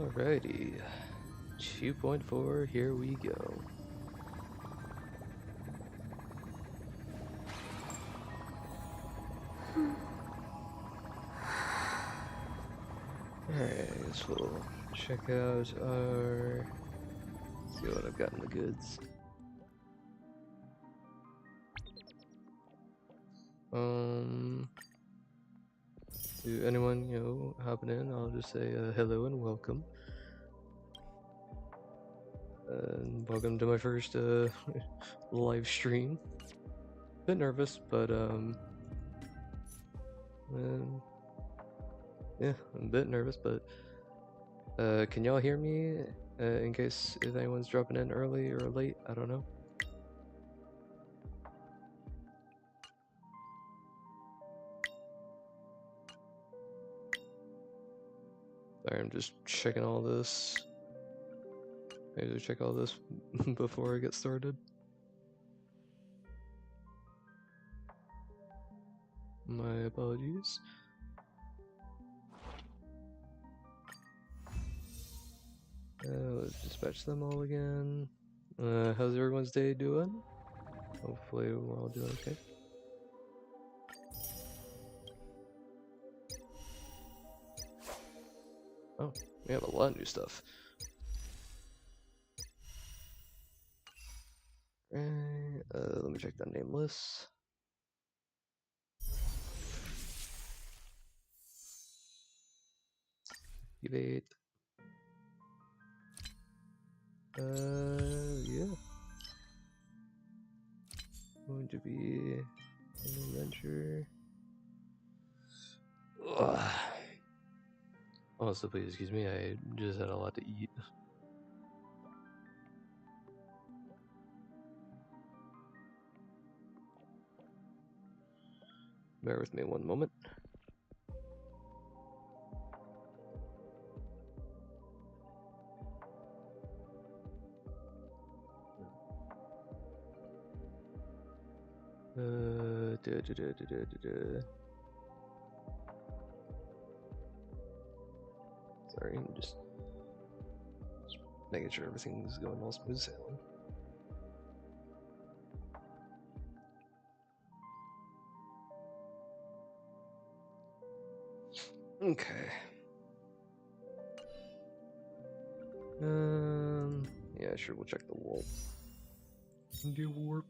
Alrighty, 2.4, here we go. Alright, I guess we'll check out our... see what I've got in the goods. To anyone, hopping in, I'll just say hello and welcome. And welcome to my first live stream. Bit nervous, but yeah, I'm a bit nervous, but can y'all hear me? In case if anyone's dropping in early or late, I don't know. Sorry, I'm just checking all this. Maybe I'll check all this before I get started. My apologies. Let's dispatch them all again. How's everyone's day doing? Hopefully we're all doing okay. Oh, we have a lot of new stuff. Let me check that name list. Evade. Yeah. Going to be an adventure. Ugh. Also, please excuse me, I just had a lot to eat. Bear with me one moment. Sorry, I'm just making sure everything's going all smooth sailing. Okay. Yeah, sure, we'll check the warp.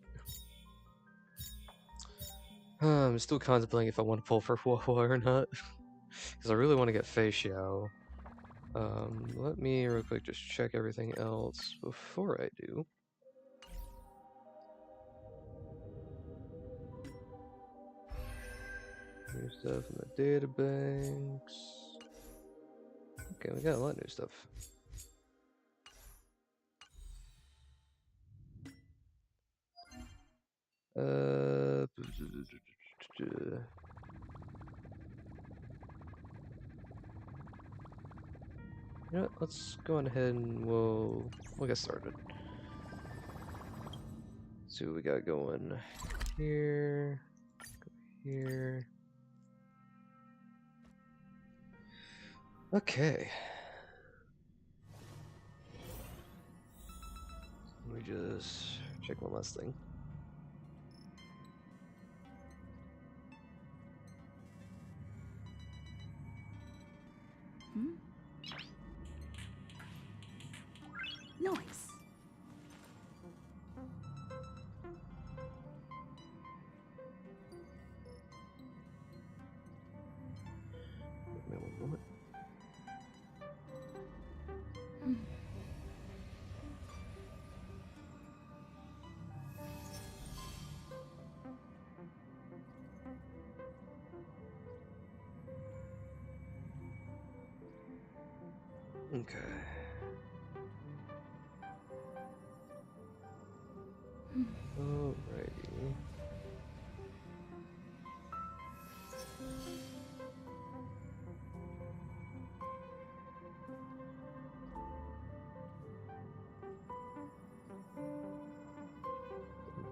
I'm still contemplating if I want to pull for Wawa or not. Because I really want to get Fei Xiao. Let me real quick just check everything else before I do. New stuff in the databanks. Okay, we got a lot of new stuff. You know what, let's go on ahead and we'll get started. See what we got going here. Go here. Okay. Let me just check one last thing. Nice. Give me one moment. Okay. Alrighty.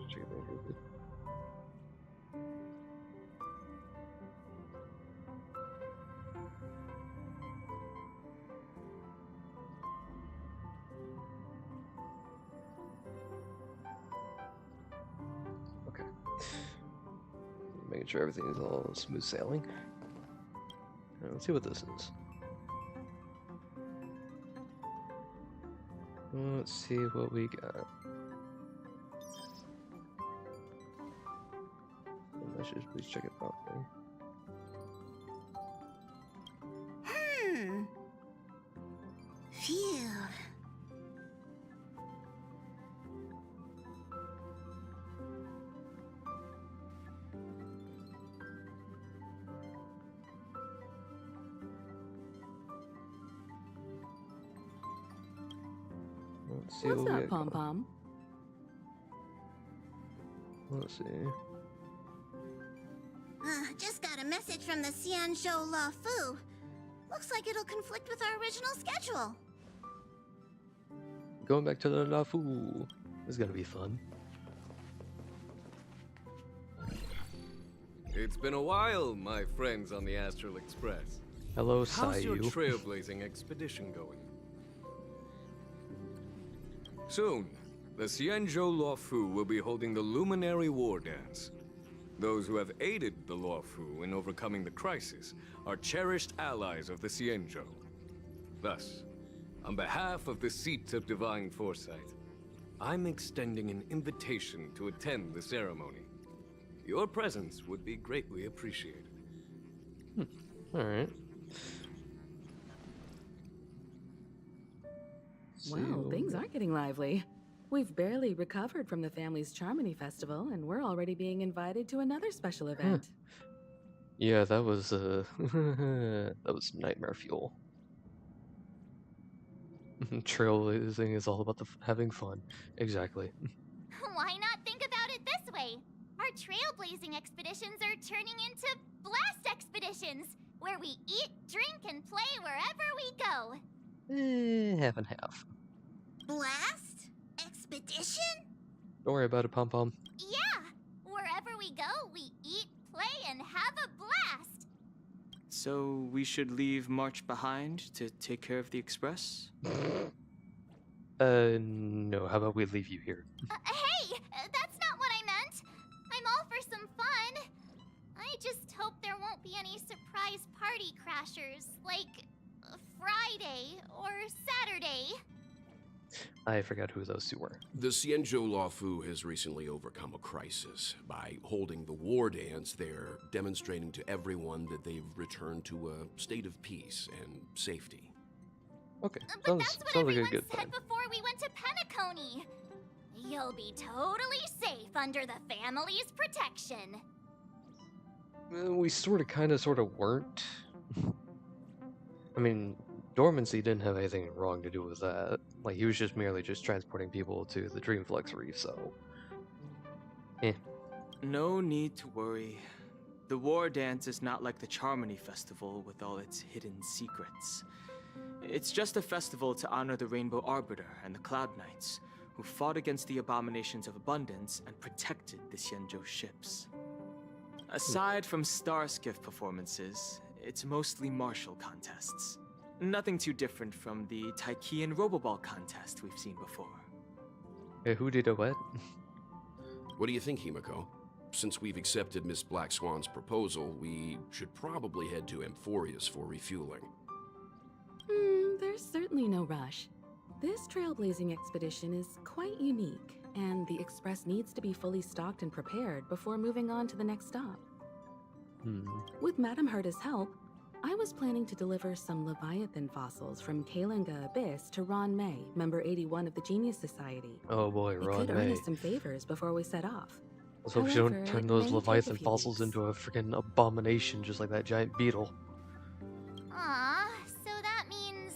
Check it out real quick. making sure everything is all smooth sailing. Alright, let's see what this is. Let's see what we got. I should please check it properly. Phew. Let's see What's what we up, got. Pom Pom? Let's see. Just got a message from the Xianzhou La Fu. Looks like it'll conflict with our original schedule. Going back to the La Fu. This is gonna be fun. It's been a while, my friends on the Astral Express. Hello, How's your Sayu. trailblazing expedition going? Soon, the Xianzhou Luofu will be holding the Luminary War Dance. Those who have aided the Luofu in overcoming the crisis are cherished allies of the Xianzhou. Thus, on behalf of the Seat of Divine Foresight, I'm extending an invitation to attend the ceremony. Your presence would be greatly appreciated. Alright. Well, things aren't getting lively. We've barely recovered from the family's Charmony Festival, and we're already being invited to another special event. Yeah, that was that was nightmare fuel. Trailblazing is all about having fun. Exactly. Why not think about it this way? Our trailblazing expeditions are turning into blast expeditions, where we eat, drink, and play wherever we go. Half and half. Blast? Expedition? Don't worry about it, Pom Pom. Yeah, wherever we go, we eat, play, and have a blast. So we should leave March behind to take care of the express? No, how about we leave you here? Hey, that's not what I meant. I'm all for some fun. I just hope there won't be any surprise party crashers, like Friday or Saturday. I forgot who those two were. The Xianzhou Luofu has recently overcome a crisis. By holding the war dance, they're demonstrating to everyone that they've returned to a state of peace and safety. Okay, But that's what sounds like a everyone good said plan. before we went to Penacony. You'll be totally safe under the family's protection. We kind of weren't. I mean, Dormancy didn't have anything wrong to do with that. Like, he was just merely transporting people to the Dreamflex Reef, so... No need to worry. The war dance is not like the Charmony Festival with all its hidden secrets. It's just a festival to honor the Rainbow Arbiter and the Cloud Knights, who fought against the abominations of abundance and protected the Xianzhou ships. Aside from star skiff performances, it's mostly martial contests. Nothing too different from the Taiki and Roboball contest we've seen before. Hey, who did a what? What do you think, Himiko? Since we've accepted Miss Black Swan's proposal, we should probably head to Amphorius for refueling. There's certainly no rush. This trailblazing expedition is quite unique, and the Express needs to be fully stocked and prepared before moving on to the next stop. With Madame Herta's help, I was planning to deliver some Leviathan fossils from Kalinga Abyss to Ron May, member 81 of the Genius Society. Oh boy, It Ron could earn May. us some favors before we set off. Let's hope you don't However, turn it those may take a Leviathan few fossils weeks. into a freaking abomination just like that giant beetle. Aw, so that means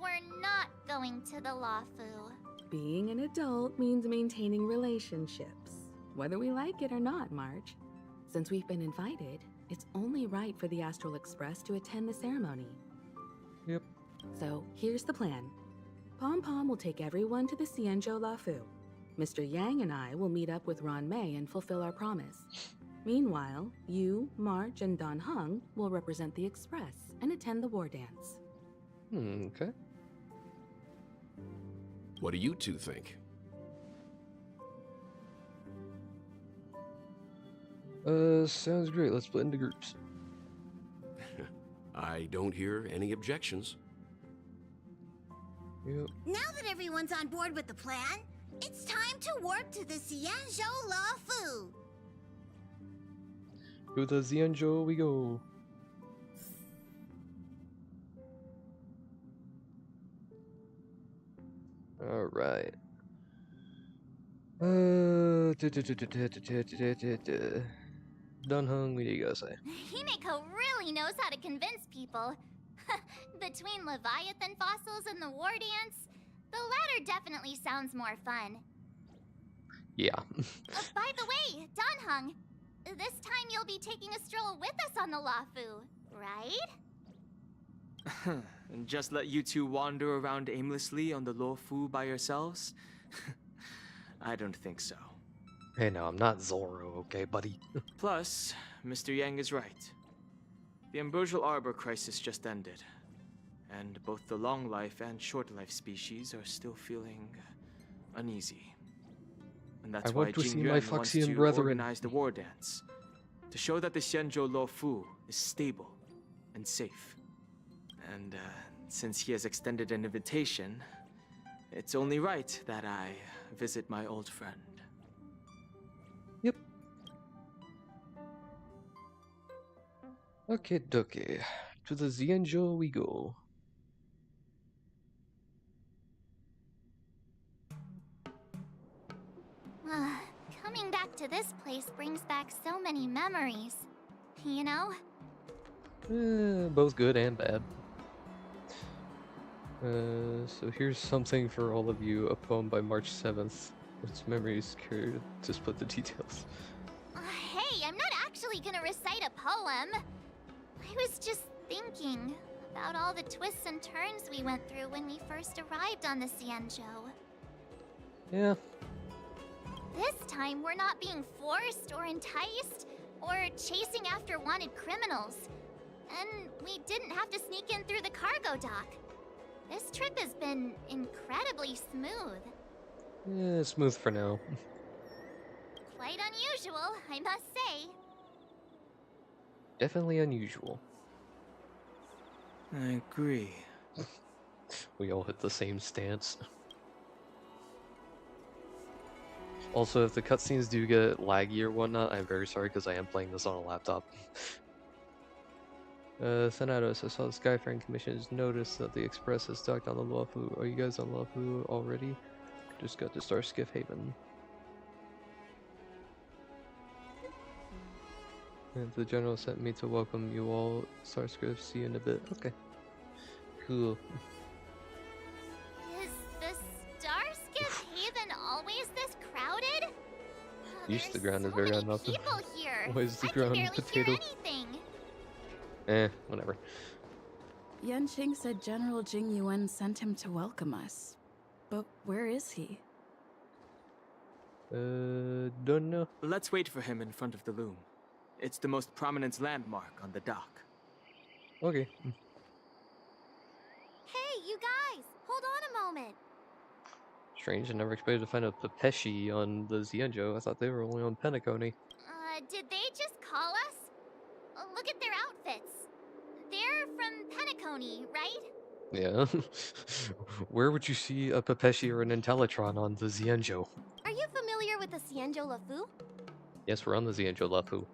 we're not going to the Luofu. Being an adult means maintaining relationships, whether we like it or not, Marge. Since we've been invited, it's only right for the Astral Express to attend the ceremony. Yep. So here's the plan. Pom Pom will take everyone to the Xianzhou Luofu. Mr. Yang and I will meet up with Ron May and fulfill our promise. Meanwhile, you, March, and Don Hung will represent the Express and attend the war dance. Okay. What do you two think? Sounds great. Let's split into groups. I don't hear any objections. Yep. Now that everyone's on board with the plan, it's time to warp to the Xianzhou La Fu. To the Xianzhou we go. Alright. Dunhung, what do you gotta say? Himeko really knows how to convince people. Between Leviathan fossils and the war dance, the latter definitely sounds more fun. Yeah. By the way, Donhung, this time you'll be taking a stroll with us on the Lafu, right? And just let you two wander around aimlessly on the Luofu by yourselves? I don't think so. Hey, now I'm not Zoro, okay, buddy? Plus, Mr. Yang is right. The Ambrosial Arbor crisis just ended, and both the long life and short life species are still feeling uneasy. And that's I why want to see Jing my Yuan wants Foxian to brethren. organize the war dance to show that the Xianzhou Luofu is stable and safe. And since he has extended an invitation, it's only right that I visit my old friend. Yep. Okay, dokie. To the Xianzhou we go. Coming back to this place brings back so many memories. You know? Both good and bad. So here's something for all of you, a poem by March 7th. Its memories care to split the details. Hey, I'm not actually gonna recite a poem. I was just thinking about all the twists and turns we went through when we first arrived on the Xianzhou. Yeah. This time, we're not being forced or enticed or chasing after wanted criminals. And we didn't have to sneak in through the cargo dock. This trip has been incredibly smooth. Yeah, smooth for now. Quite unusual, I must say. Definitely unusual. I agree. We all hit the same stance. Also, if the cutscenes do get laggy or whatnot, I'm very sorry because I am playing this on a laptop. Thanatos, I saw the Skyfaring Commission's notice that the Express is docked on the Luofu. Are you guys on Luofu already? Just got to Star Skiff Haven. And the general sent me to welcome you all. Starscrift, see you in a bit. Okay. Cool. Is the Starskip Haven always this crowded? Used to There's ground so is very many enough. people here. Why is the I can ground barely potato? hear anything. Whatever. Yanqing said General Jing Yuan sent him to welcome us. But where is he? Don't know. Let's wait for him in front of the loom. It's the most prominent landmark on the dock. Okay. Hey, you guys! Hold on a moment. Strange, I never expected to find a Pepeshi on the Xianzhou. I thought they were only on Penacony. Did they just call us? Look at their outfits. They're from Penacony, right? Yeah. Where would you see a Pepeshi or an Intellitron on the Xianzhou? Are you familiar with the Xianzhou Lafu? Yes, we're on the Xianzhou Lafu.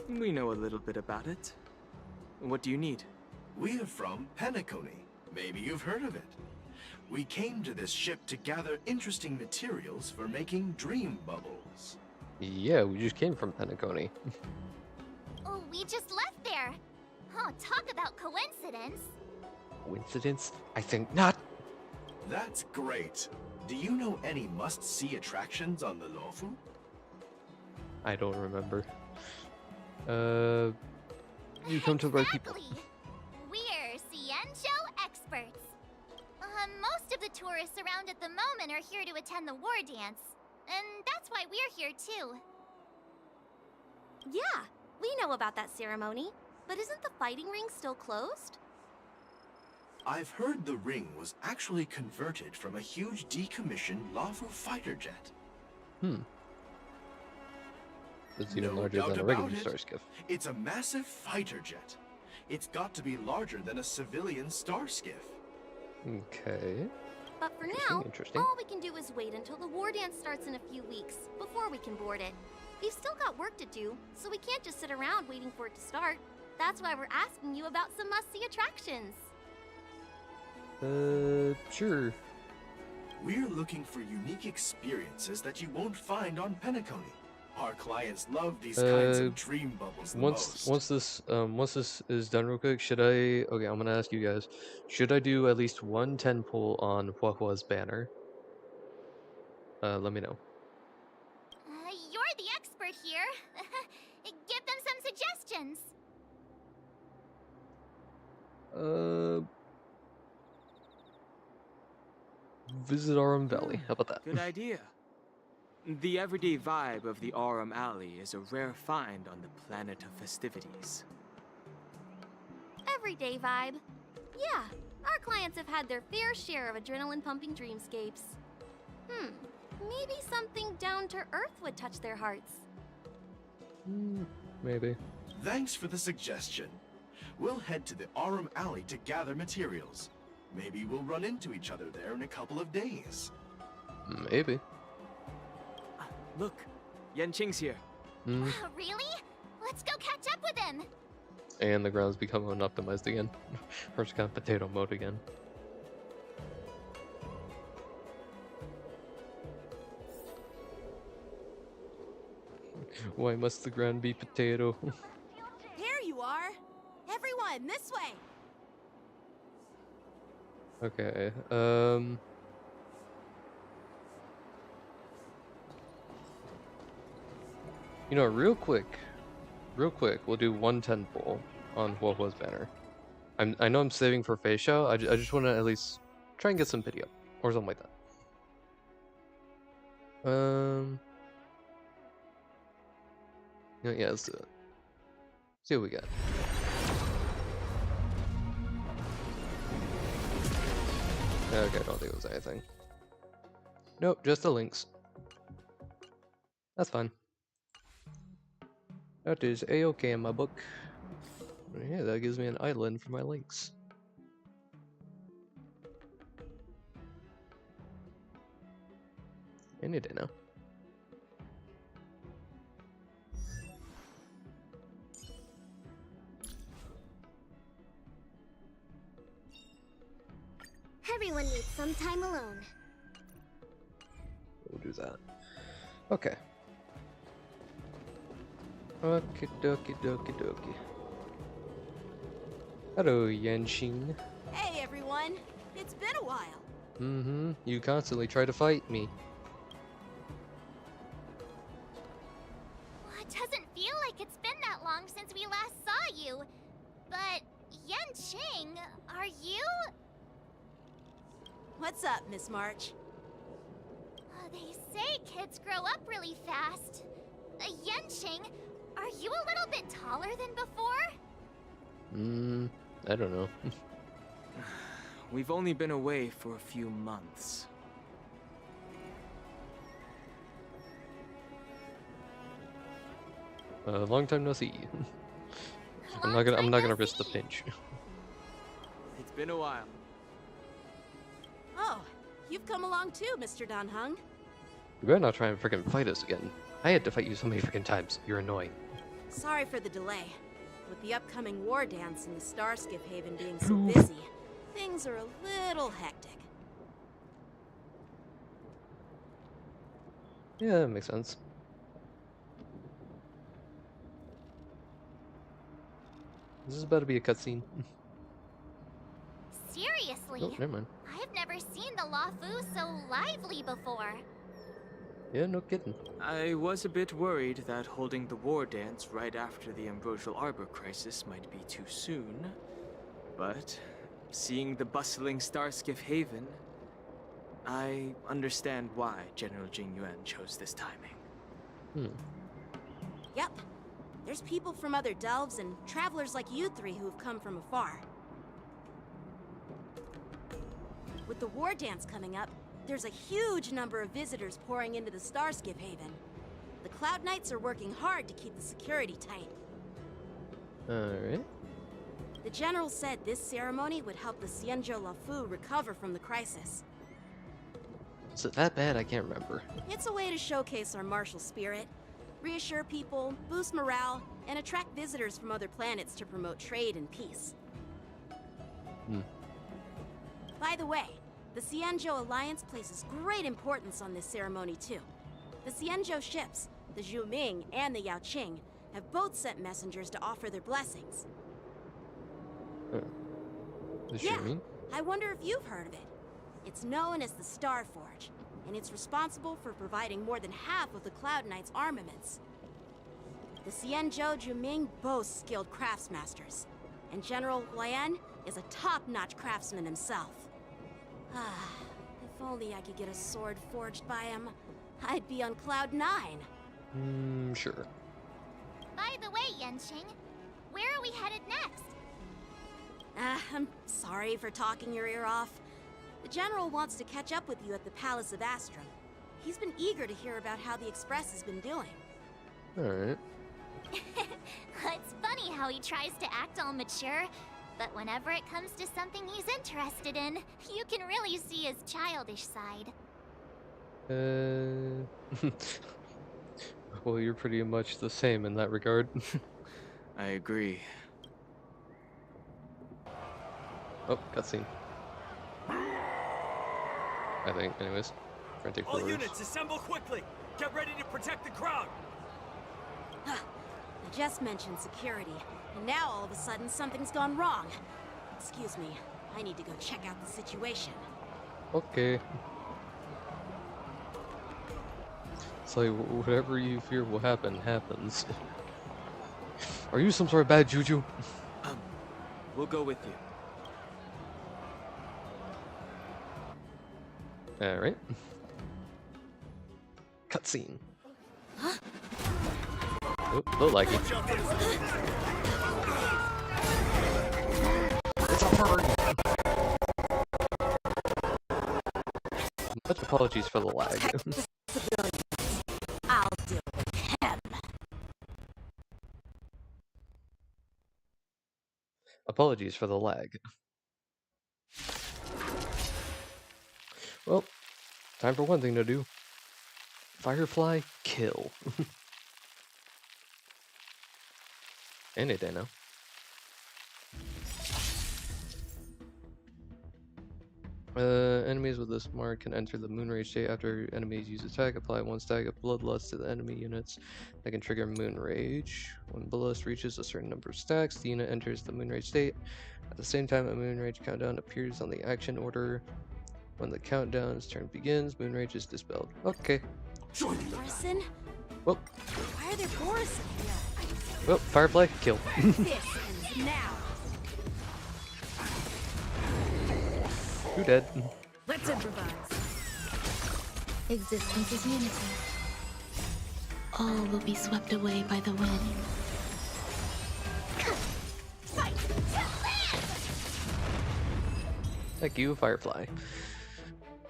We know a little bit about it. What do you need? We're from Penacony. Maybe you've heard of it. We came to this ship to gather interesting materials for making dream bubbles. Yeah, we just came from Penacony. Oh, we just left there. Oh, talk about coincidence. Coincidence? I think not. That's great. Do you know any must-see attractions on the Luofu? I don't remember. You come to the right people. Exactly. We're Xianzhou experts. Most of the tourists around at the moment are here to attend the war dance. And that's why we're here too. Yeah, we know about that ceremony. But isn't the fighting ring still closed? I've heard the ring was actually converted from a huge decommissioned Luofu fighter jet. It's even No larger doubt than a about regular it. star skiff. It's a massive fighter jet. It's got to be larger than a civilian star skiff. Okay. But for Interesting, now, interesting. all we can do is wait until the war dance starts in a few weeks before we can board it. We've still got work to do, so we can't just sit around waiting for it to start. That's why we're asking you about some must-see attractions. Sure. We're looking for unique experiences that you won't find on Penacony. Our clients love these kinds of dream bubbles the most. Once this is done real quick, should I? Okay, I'm gonna ask you guys. Should I do at least one 10 pull on Huahua's banner? Let me know. You're the expert here. Give them some suggestions. Visit Arum Valley. How about that? Good idea. The everyday vibe of the Aurum Alley is a rare find on the planet of festivities. Everyday vibe. Yeah, our clients have had their fair share of adrenaline-pumping dreamscapes. Maybe something down to earth would touch their hearts. Maybe. Thanks for the suggestion. We'll head to the Aurum Alley to gather materials. Maybe we'll run into each other there in a couple of days. Maybe. Look, Yanqing's here. Really? Let's go catch up with him. And the ground's become unoptimized again. First got potato mode again. Why must the ground be potato? Here you are. Everyone, this way. Okay, you know, real quick, we'll do 110 pull on Huohua's banner. I know I'm saving for Face Show. I just want to at least try and get some video or something like that. Yeah, let's do it. See what we got. Okay, I don't think it was anything. Nope, just the links. That's fine. That is a-okay in my book. Yeah, that gives me an island for my links. Any day now. Everyone needs some time alone. We'll do that. Okay. Okie dokie dokie dokie. Hello, Yanqing. Hey everyone, it's been a while. You constantly try to fight me. Well, it doesn't feel like it's been that long since we last saw you. But, Yanqing, are you? What's up, Miss March? They say kids grow up really fast. Yanqing, are you a little bit taller than before? I don't know. We've only been away for a few months. Long time no see. I'm not gonna risk the pinch. It's been a while. Oh, you've come along too, Mr. Danheng. You better not try and freaking fight us again. I had to fight you so many freaking times. You're annoying. Sorry for the delay. With the upcoming war dance and the Starskiff Haven being so busy, things are a little hectic. Yeah, that makes sense. This is about to be a cutscene. Seriously? Oh, never mind. I've never seen the Luofu so lively before. Yeah, no kidding. I was a bit worried that holding the war dance right after the Ambrosial Arbor crisis might be too soon. But seeing the bustling Starskiff Haven, I understand why General Jing Yuan chose this timing. Yep. There's people from other delves and travelers like you three who have come from afar. With the war dance coming up, there's a huge number of visitors pouring into the Starskiff Haven. The Cloud Knights are working hard to keep the security tight. Alright. The general said this ceremony would help the Xianzhou Luofu recover from the crisis. Is it that bad? I can't remember. It's a way to showcase our martial spirit, reassure people, boost morale, and attract visitors from other planets to promote trade and peace. By the way, the Xianzhou Alliance places great importance on this ceremony too. The Xianzhou ships, the Zhuming and the Yaoqing, have both sent messengers to offer their blessings. The Yeah, Zhuming? I wonder if you've heard of it. It's known as the Star Forge, and it's responsible for providing more than half of the Cloud Knight's armaments. The Xianzhou Zhuming boasts skilled craftsmasters, and General Huayan is a top-notch craftsman himself. If only I could get a sword forged by him, I'd be on Cloud 9. Sure. By the way, Yanqing, where are we headed next? I'm sorry for talking your ear off. The General wants to catch up with you at the Palace of Astrum. He's been eager to hear about how the Express has been doing. Alright. It's funny how he tries to act all mature, but whenever it comes to something he's interested in, you can really see his childish side. Well, you're pretty much the same in that regard. I agree. Oh, cutscene. I think, anyways. Frantic All forwards. units, assemble quickly! Get ready to protect the crowd! I just mentioned security, and now all of a sudden something's gone wrong. Excuse me, I need to go check out the situation. Okay. It's like, whatever you fear will happen, happens. Are you some sort of bad juju? We'll go with you. Alright. Cutscene. Oh, low laggy. It's a bird! Much apologies for the lag. I'll deal with him. Apologies for the lag. Well, time for one thing to do. Firefly, kill. Any day now. Enemies with this mark can enter the Moonrage state after enemies use attack. Apply 1 stack of Bloodlust to the enemy units that can trigger Moonrage. When Bloodlust reaches a certain number of stacks, the unit enters the Moonrage state. At the same time, a Moonrage countdown appears on the action order. When the countdown's turn begins, Moonrage is dispelled. Okay. Morrison? Well, Why are there Boris in here? well, Firefly, kill. This ends now. Who dead? Let's improvise. Existence is unity. All will be swept away by the wind. Thank you, Firefly.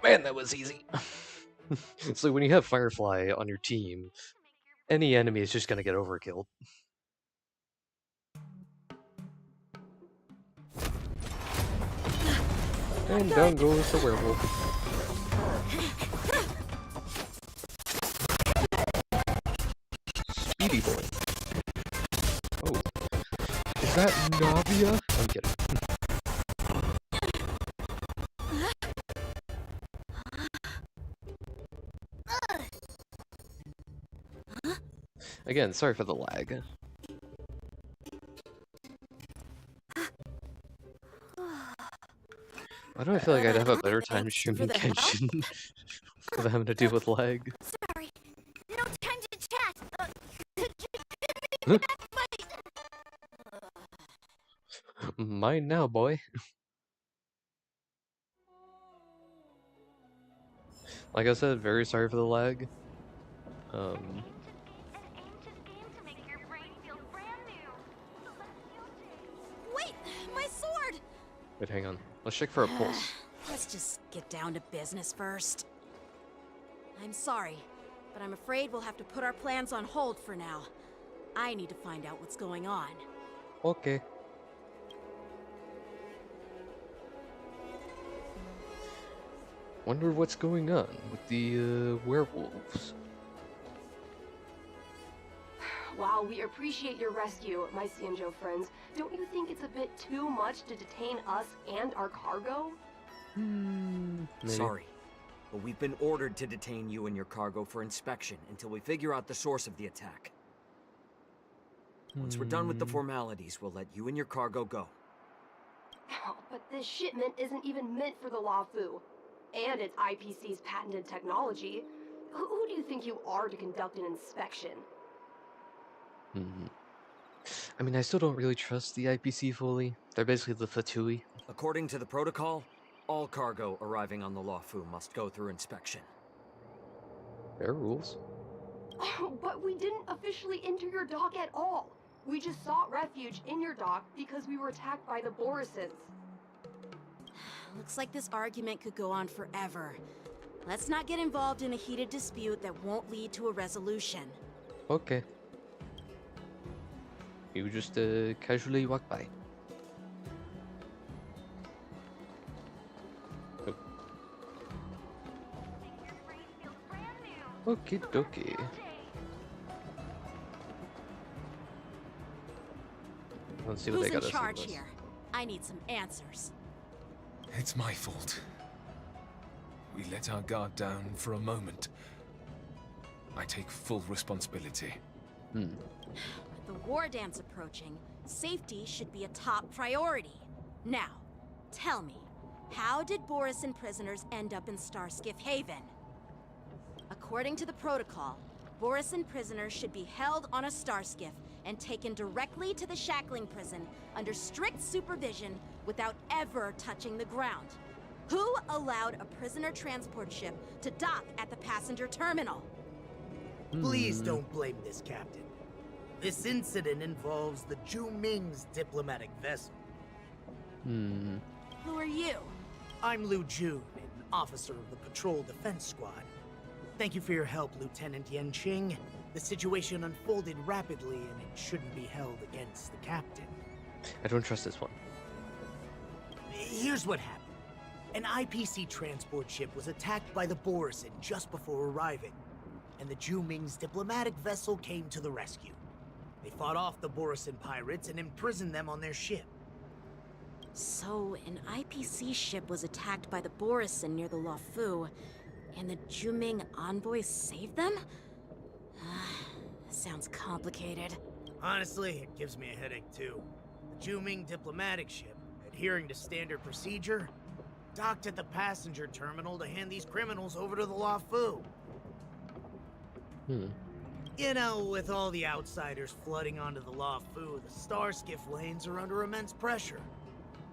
Man, that was easy. So when you have Firefly on your team, any enemy is just gonna get overkilled. And down goes the werewolf. Speedy boy. Oh. Is that Navia? I'm kidding. Again, sorry for the lag. Why do I feel like I'd have a better time streaming Genshin than having to deal with lag? Sorry, no time to chat. Could you Huh? give me Mine now, boy. Like I said, very sorry for the lag. Wait, my sword! Wait, hang on. Let's check for a pulse. Let's just get down to business first. I'm sorry. but I'm afraid we'll have to put our plans on hold for now. I need to find out what's going on. Okay. Wonder what's going on with the werewolves. While we appreciate your rescue, my Cienjo friends, don't you think it's a bit too much to detain us and our cargo? Maybe. Sorry, but we've been ordered to detain you and your cargo for inspection until we figure out the source of the attack. Once we're done with the formalities, we'll let you and your cargo go. Oh, but this shipment isn't even meant for the Luofu. And it's IPC's patented technology. Who do you think you are to conduct an inspection? I mean, I still don't really trust the IPC fully. They're basically the Fatui. According to the protocol, all cargo arriving on the Luofu must go through inspection. Their rules. Oh, but we didn't officially enter your dock at all. We just sought refuge in your dock because we were attacked by the Borisons. Looks like this argument could go on forever. Let's not get involved in a heated dispute that won't lead to a resolution. Okay. You just casually walk by. Oh. Okie dokie. Let's see what Who's they got in to say charge to us. here? I need some answers. It's my fault. We let our guard down for a moment. I take full responsibility. With the war dance approaching, safety should be a top priority. Now, tell me, how did Borisin prisoners end up in Starskiff Haven? According to the protocol, Borisin prisoners should be held on a starskiff and taken directly to the shackling prison under strict supervision without ever touching the ground. Who allowed a prisoner transport ship to dock at the passenger terminal? Please don't blame this, Captain. This incident involves the Ju-Ming's diplomatic vessel. Who are you? I'm Liu Jun, an officer of the Patrol Defense Squad. Thank you for your help, Lieutenant Yanqing. The situation unfolded rapidly, and it shouldn't be held against the captain. I don't trust this one. Here's what happened. An IPC transport ship was attacked by the Borisin just before arriving, and the Ju-Ming's diplomatic vessel came to the rescue. They fought off the Borisin pirates and imprisoned them on their ship. So, an IPC ship was attacked by the Borisin near the Luofu, and the Ju-Ming envoys saved them? Sounds complicated. Honestly, it gives me a headache too. The Ju-Ming diplomatic ship, adhering to standard procedure, docked at the passenger terminal to hand these criminals over to the Luofu. You know, with all the outsiders flooding onto the Luofu, the Starskiff lanes are under immense pressure.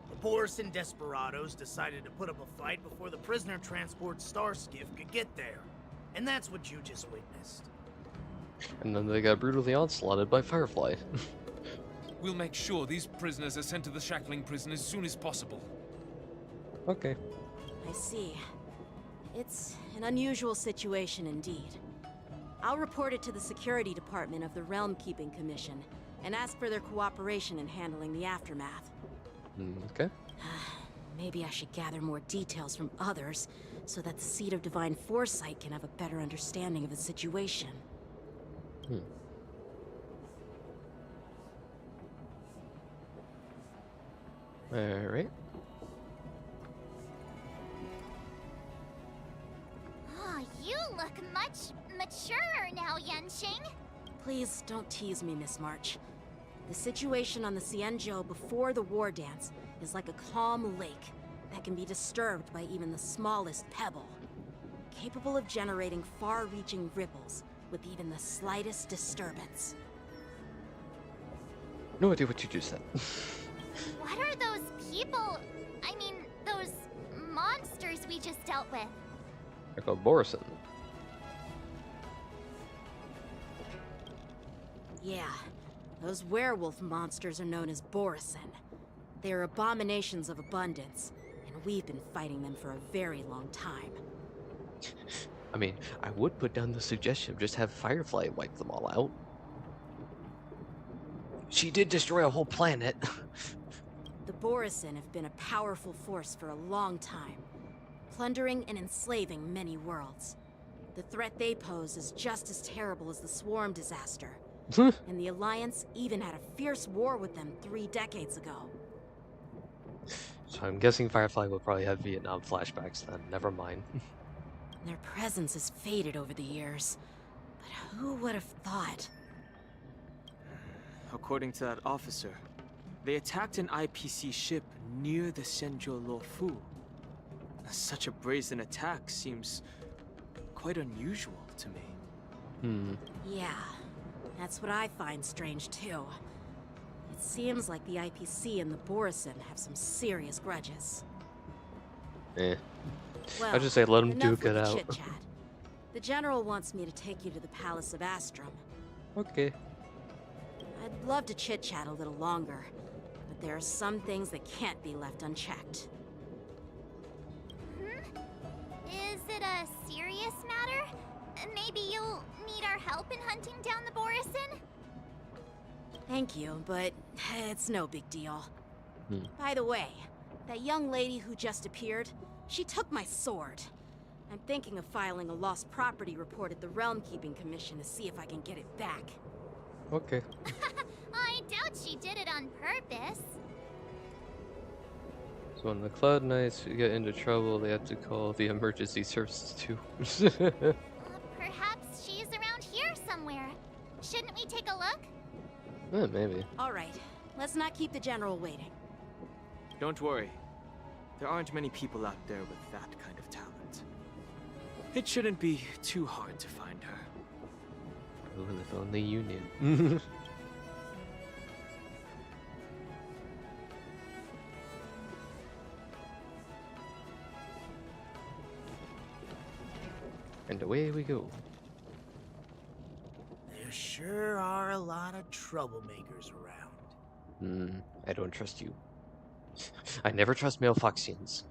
The Borisin desperados decided to put up a fight before the prisoner transport Starskiff could get there. And that's what you just witnessed. And then they got brutally onslaughted by Firefly. We'll make sure these prisoners are sent to the shackling prison as soon as possible. Okay. I see. It's an unusual situation indeed. I'll report it to the security department of the Realm Keeping Commission and ask for their cooperation in handling the aftermath. Okay. Maybe I should gather more details from others so that the Seat of Divine Foresight can have a better understanding of the situation. Alright. Oh, you look much maturer now, Yanqing. Please don't tease me, Miss March. The situation on the Cienjo before the war dance is like a calm lake that can be disturbed by even the smallest pebble, capable of generating far-reaching ripples with even the slightest disturbance. No idea what you just said. What are those people? I mean, those monsters we just dealt with? They're called Borisin. Yeah, those werewolf monsters are known as Borisin. They are abominations of abundance, and we've been fighting them for a very long time. I mean, I would put down the suggestion of just have Firefly wipe them all out. She did destroy a whole planet. The Borisin have been a powerful force for a long time, plundering and enslaving many worlds. The threat they pose is just as terrible as the Swarm disaster. And the Alliance even had a fierce war with them 3 decades ago. So I'm guessing Firefly will probably have Vietnam flashbacks then. Never mind. Their presence has faded over the years, but who would have thought? According to that officer, they attacked an IPC ship near the Xianzhou Luofu. Such a brazen attack seems quite unusual to me. Yeah, that's what I find strange too. It seems like the IPC and the Borisin have some serious grudges. Eh. Well, I'll just say let them enough duke it with the out. chit-chat. The General wants me to take you to the Palace of Astrum. Okay. I'd love to chit-chat a little longer, but there are some things that can't be left unchecked. Is it a serious matter? Maybe you'll need our help in hunting down the Borisin? Thank you, but it's no big deal. By the way, that young lady who just appeared, she took my sword. I'm thinking of filing a lost property report at the Realm Keeping Commission to see if I can get it back. Okay. I doubt she did it on purpose. So when the Cloud Knights get into trouble, they have to call the emergency services too. Perhaps she's around here somewhere. Shouldn't we take a look? Maybe. All right, let's not keep the General waiting. Don't worry. There aren't many people out there with that kind of talent. It shouldn't be too hard to find her. Oh, if only you knew. And away we go. There sure are a lot of troublemakers around. I don't trust you. I never trust male Foxians.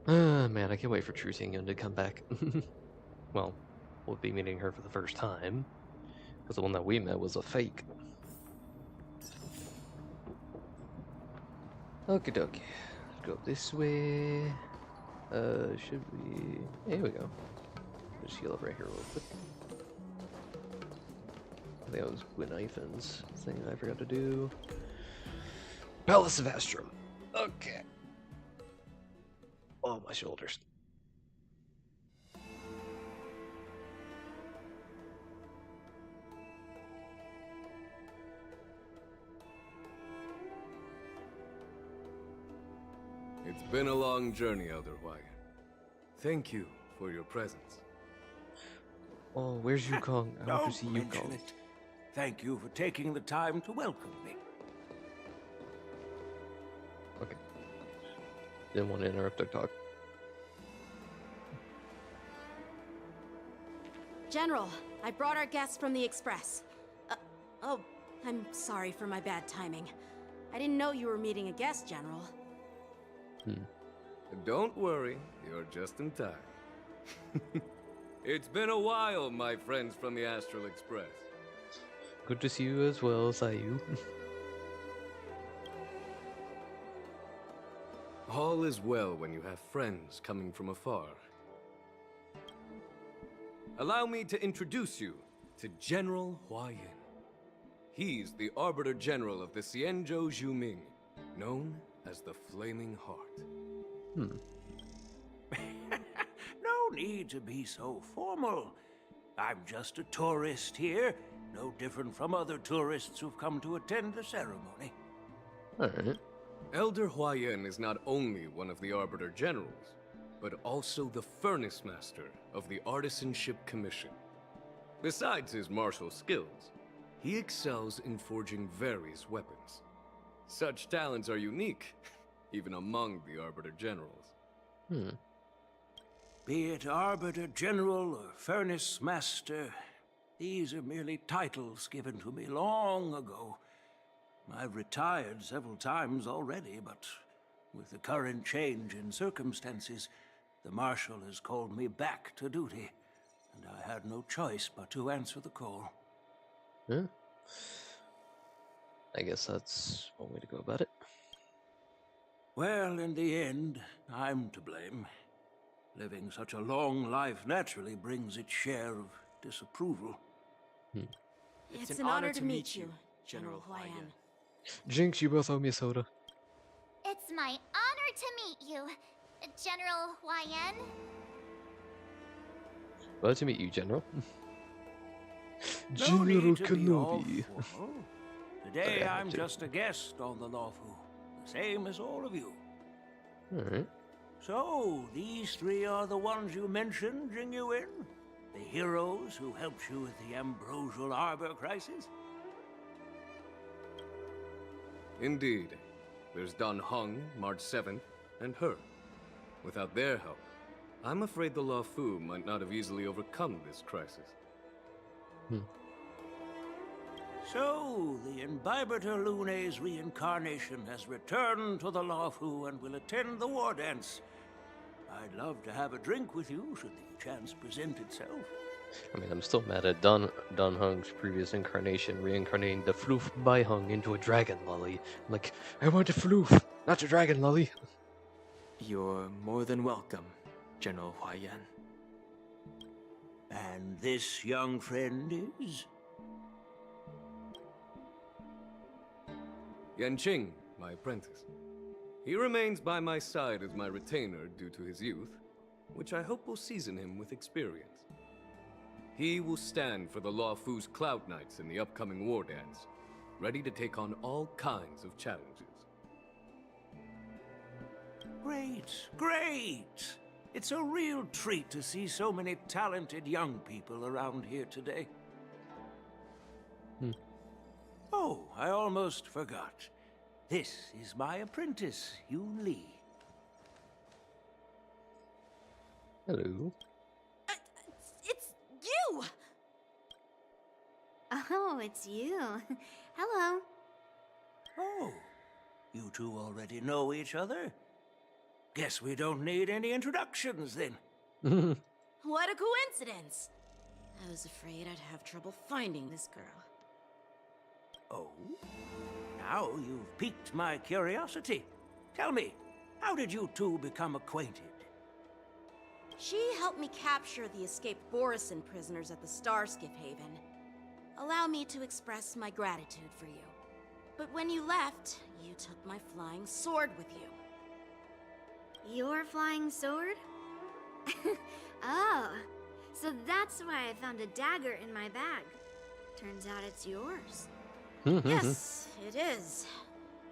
Man, I can't wait for True Tingyun to come back. Well, we'll be meeting her for the first time, because the one that we met was a fake. Okie dokie. Go this way. Should we... Here we go. Just heal up right here real quick. I think that was Gwyn Ifen's thing I forgot to do. Palace of Astrum. Okay. Oh, my shoulders. It's been a long journey, Elder Hwayan. Thank you for your presence. Oh, where's Yukong? I want to see Don't mention Yukong. it. Thank you for taking the time to welcome me. Okay. Didn't want to interrupt our talk. General, I brought our guests from the Express. Oh, I'm sorry for my bad timing. I didn't know you were meeting a guest, General. Don't worry, you're just in time. It's been a while, my friends from the Astral Express. Good to see you as well, Sayu. All is well when you have friends coming from afar. Allow me to introduce you to General Hwayan. He's the Arbiter General of the Xianzhou Zhuming, known as the Flaming Heart. No need to be so formal. I'm just a tourist here, no different from other tourists who've come to attend the ceremony. Alright. Elder Hwayan is not only one of the Arbiter Generals, but also the Furnace Master of the Artisanship Commission. Besides his martial skills, he excels in forging various weapons. Such talents are unique, even among the Arbiter Generals. Be it Arbiter General or Furnace Master, these are merely titles given to me long ago. I've retired several times already, but with the current change in circumstances, the Marshal has called me back to duty, and I had no choice but to answer the call. Yeah. I guess that's one way to go about it. Well, in the end, I'm to blame. Living such a long life naturally brings its share of disapproval. It's an honor to meet you, General Huayan. Jinx, you both owe me a soda. It's my honor to meet you, General Huayan. Glad to meet you, General. No General need to be all Kenobi. formal. Today I'm just a guest on the Lawfu, the same as all of you. Alright. So, these three are the ones you mentioned, Jingyuin? The heroes who helped you with the Ambrosial Arbor crisis? Indeed. There's Don Hung, March 7th, and her. Without their help, I'm afraid the Lawfu might not have easily overcome this crisis. So, the Imbibitor Lune's reincarnation has returned to the Lawfu and will attend the war dance. I'd love to have a drink with you, should the chance present itself. I mean, I'm still mad at Don Hung's previous incarnation, reincarnating the Floof Bai Hung into a dragon lolly. I'm like, I want a Floof, not a dragon lolly. You're more than welcome, General Huayan. And this young friend is? Yanqing, my apprentice. He remains by my side as my retainer due to his youth, which I hope will season him with experience. He will stand for the Lawfu's Cloud Knights in the upcoming war dance, ready to take on all kinds of challenges. Great, great! It's a real treat to see so many talented young people around here today. Oh, I almost forgot. This is my apprentice, Yoon Lee. Hello. It's you! Oh, it's you. Hello. Oh, you two already know each other? Guess we don't need any introductions then. What a coincidence! I was afraid I'd have trouble finding this girl. Oh? Now you've piqued my curiosity. Tell me, how did you two become acquainted? She helped me capture the escaped Borisin prisoners at the Starskiff Haven. Allow me to express my gratitude for you. But when you left, you took my flying sword with you. Your flying sword? Oh, so that's why I found a dagger in my bag. Turns out it's yours. Yes, it is.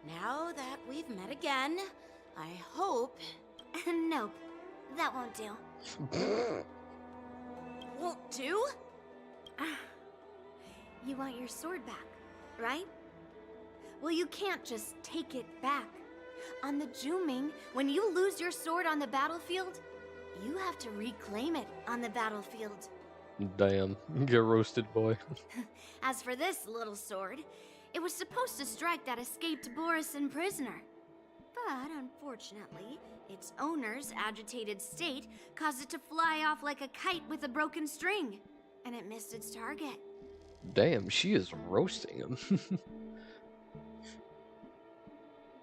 Now that we've met again, I hope... Nope, that won't do. Won't do? You want your sword back, right? Well, you can't just take it back. On the Juming, when you lose your sword on the battlefield, you have to reclaim it on the battlefield. Damn, get roasted, boy. As for this little sword, it was supposed to strike that escaped Borisin prisoner. But unfortunately, its owner's agitated state caused it to fly off like a kite with a broken string, and it missed its target. Damn, she is roasting him.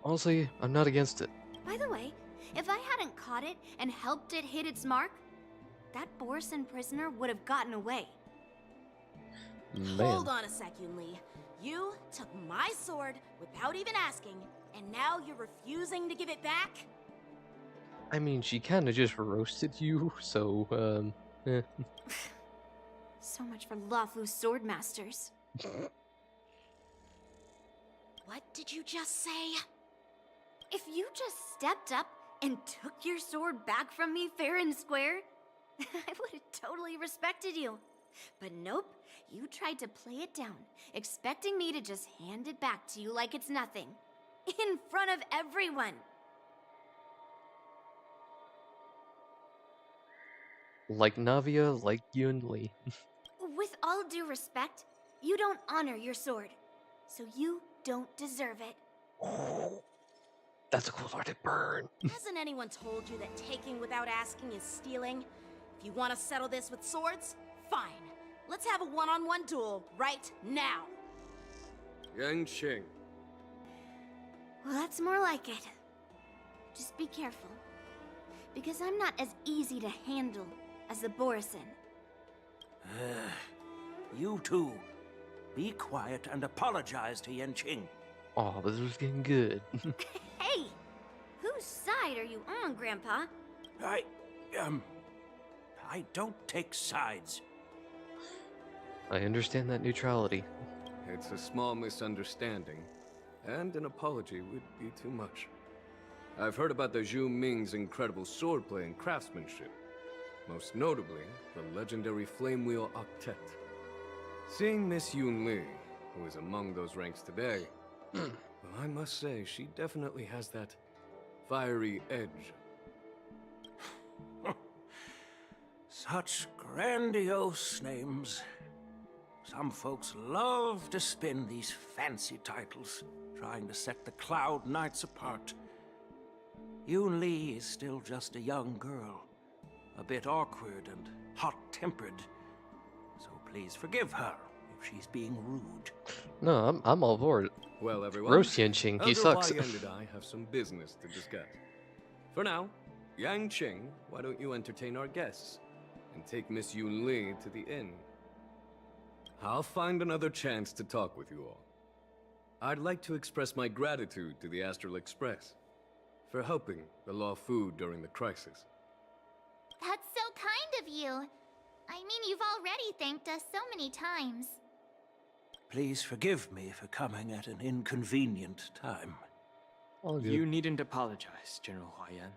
Honestly, I'm not against it. By the way, if I hadn't caught it and helped it hit its mark, that Borisin prisoner would have gotten away. Man. Hold on a sec, Yoon Lee. You took my sword without even asking, and now you're refusing to give it back? I mean, she kinda just roasted you, so, eh. So much for Lawfu sword masters. What did you just say? If you just stepped up and took your sword back from me fair and square, I would have totally respected you. But nope, you tried to play it down, expecting me to just hand it back to you like it's nothing. In front of everyone. Like Navia, like Yoon Lee. With all due respect, you don't honor your sword. So you don't deserve it. That's a cold-hearted burn. Hasn't anyone told you that taking without asking is stealing? If you want to settle this with swords, fine. Let's have a one-on-one duel right now. Yanqing. Well, that's more like it. Just be careful. Because I'm not as easy to handle as the Borison. You two, be quiet and apologize to Yanqing. Oh, this was getting good. Hey! Whose side are you on, Grandpa? I don't take sides. I understand that neutrality. It's a small misunderstanding, and an apology would be too much. I've heard about the Zhu Ming's incredible swordplay and craftsmanship. Most notably, the legendary Flame Wheel Octet. Seeing Miss Yunli, who is among those ranks today, well, I must say, she definitely has that fiery edge. Such grandiose names. Some folks love to spin these fancy titles, trying to set the Cloud Knights apart. Yun Li is still just a young girl, a bit awkward and hot-tempered. So please forgive her if she's being rude. No, I'm all for it. Well, everyone, Roast Yanqing, he Elder sucks. Huai and I have some business to discuss. For now, Yanqing, why don't you entertain our guests and take Miss Yun Li to the inn? I'll find another chance to talk with you all. I'd like to express my gratitude to the Astral Express for helping the Law Fu during the crisis. That's so kind of you. I mean, you've already thanked us so many times. Please forgive me for coming at an inconvenient time. All good. You needn't apologize, General Huayan.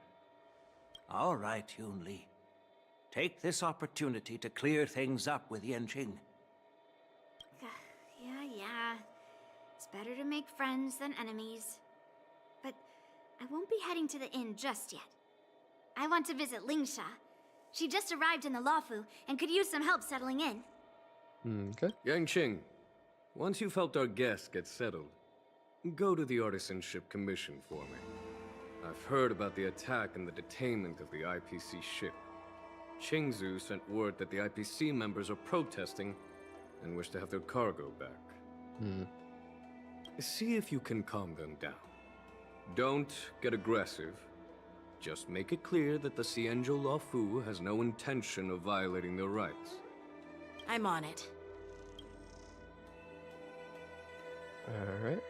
All right, Yun Li. Take this opportunity to clear things up with Yanqing. Yeah. It's better to make friends than enemies. But I won't be heading to the inn just yet. I want to visit Lingsha. She just arrived in the Luofu and could use some help settling in. Okay. Yanqing, once you've helped our guests get settled, go to the Artisanship Commission for me. I've heard about the attack and the detainment of the IPC ship. Qingzu sent word that the IPC members are protesting and wish to have their cargo back. See if you can calm them down. Don't get aggressive. Just make it clear that the Xianzhou Luofu has no intention of violating their rights. I'm on it. Alright.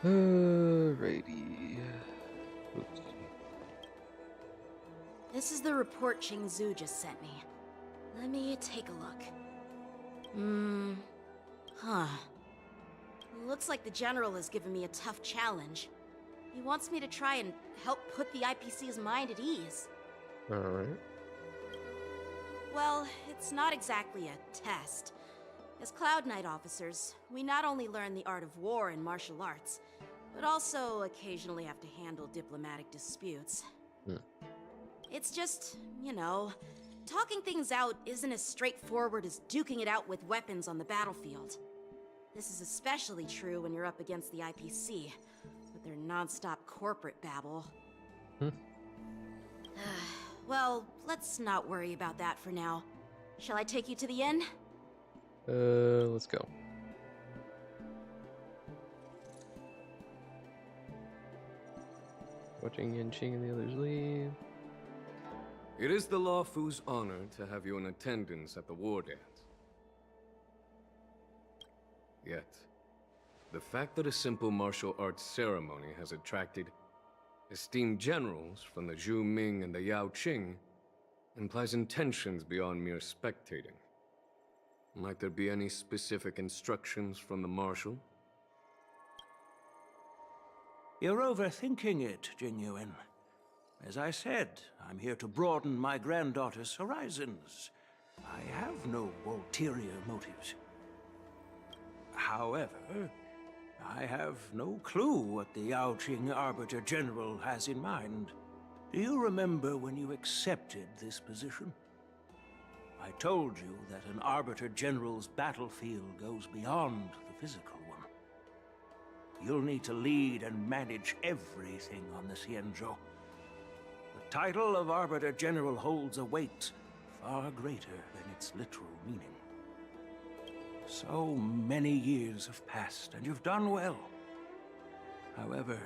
Alrighty. Oops. This is the report Qingzu just sent me. Let me take a look. Looks like the General has given me a tough challenge. He wants me to try and help put the IPC's mind at ease. Alright. Well, it's not exactly a test. As Cloud Knight officers, we not only learn the art of war and martial arts, but also occasionally have to handle diplomatic disputes. It's just, you know, talking things out isn't as straightforward as duking it out with weapons on the battlefield. This is especially true when you're up against the IPC, with their non-stop corporate babble. Well, let's not worry about that for now. Shall I take you to the inn? Let's go. Watching Yanqing and the others leave. It is the Luofu's honor to have you in attendance at the war dance. Yet, the fact that a simple martial arts ceremony has attracted esteemed generals from the Zhu Ming and the Yao Qing implies intentions beyond mere spectating. Might there be any specific instructions from the Marshal? You're overthinking it, Jingyuan. As I said, I'm here to broaden my granddaughter's horizons. I have no ulterior motives. However, I have no clue what the Yaoqing Arbiter General has in mind. Do you remember when you accepted this position? I told you that an Arbiter General's battlefield goes beyond the physical one. You'll need to lead and manage everything on the Xianzhou. The title of Arbiter General holds a weight far greater than its literal meaning. So many years have passed, and you've done well. However,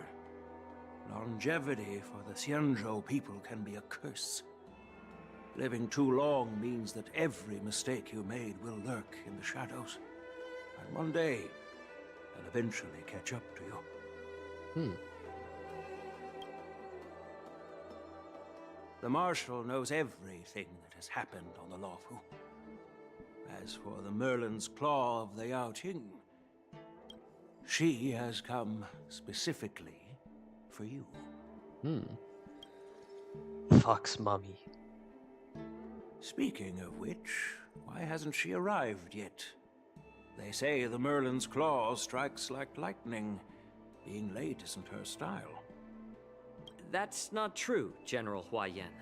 longevity for the Xianzhou people can be a curse. Living too long means that every mistake you made will lurk in the shadows. And one day, they'll eventually catch up to you. The Marshal knows everything that has happened on the Luofu. As for the Merlin's Claw of the Yaoqing, she has come specifically for you. Fox mummy. Speaking of which, why hasn't she arrived yet? They say the Merlin's Claw strikes like lightning. Being late isn't her style. That's not true, General Huayan.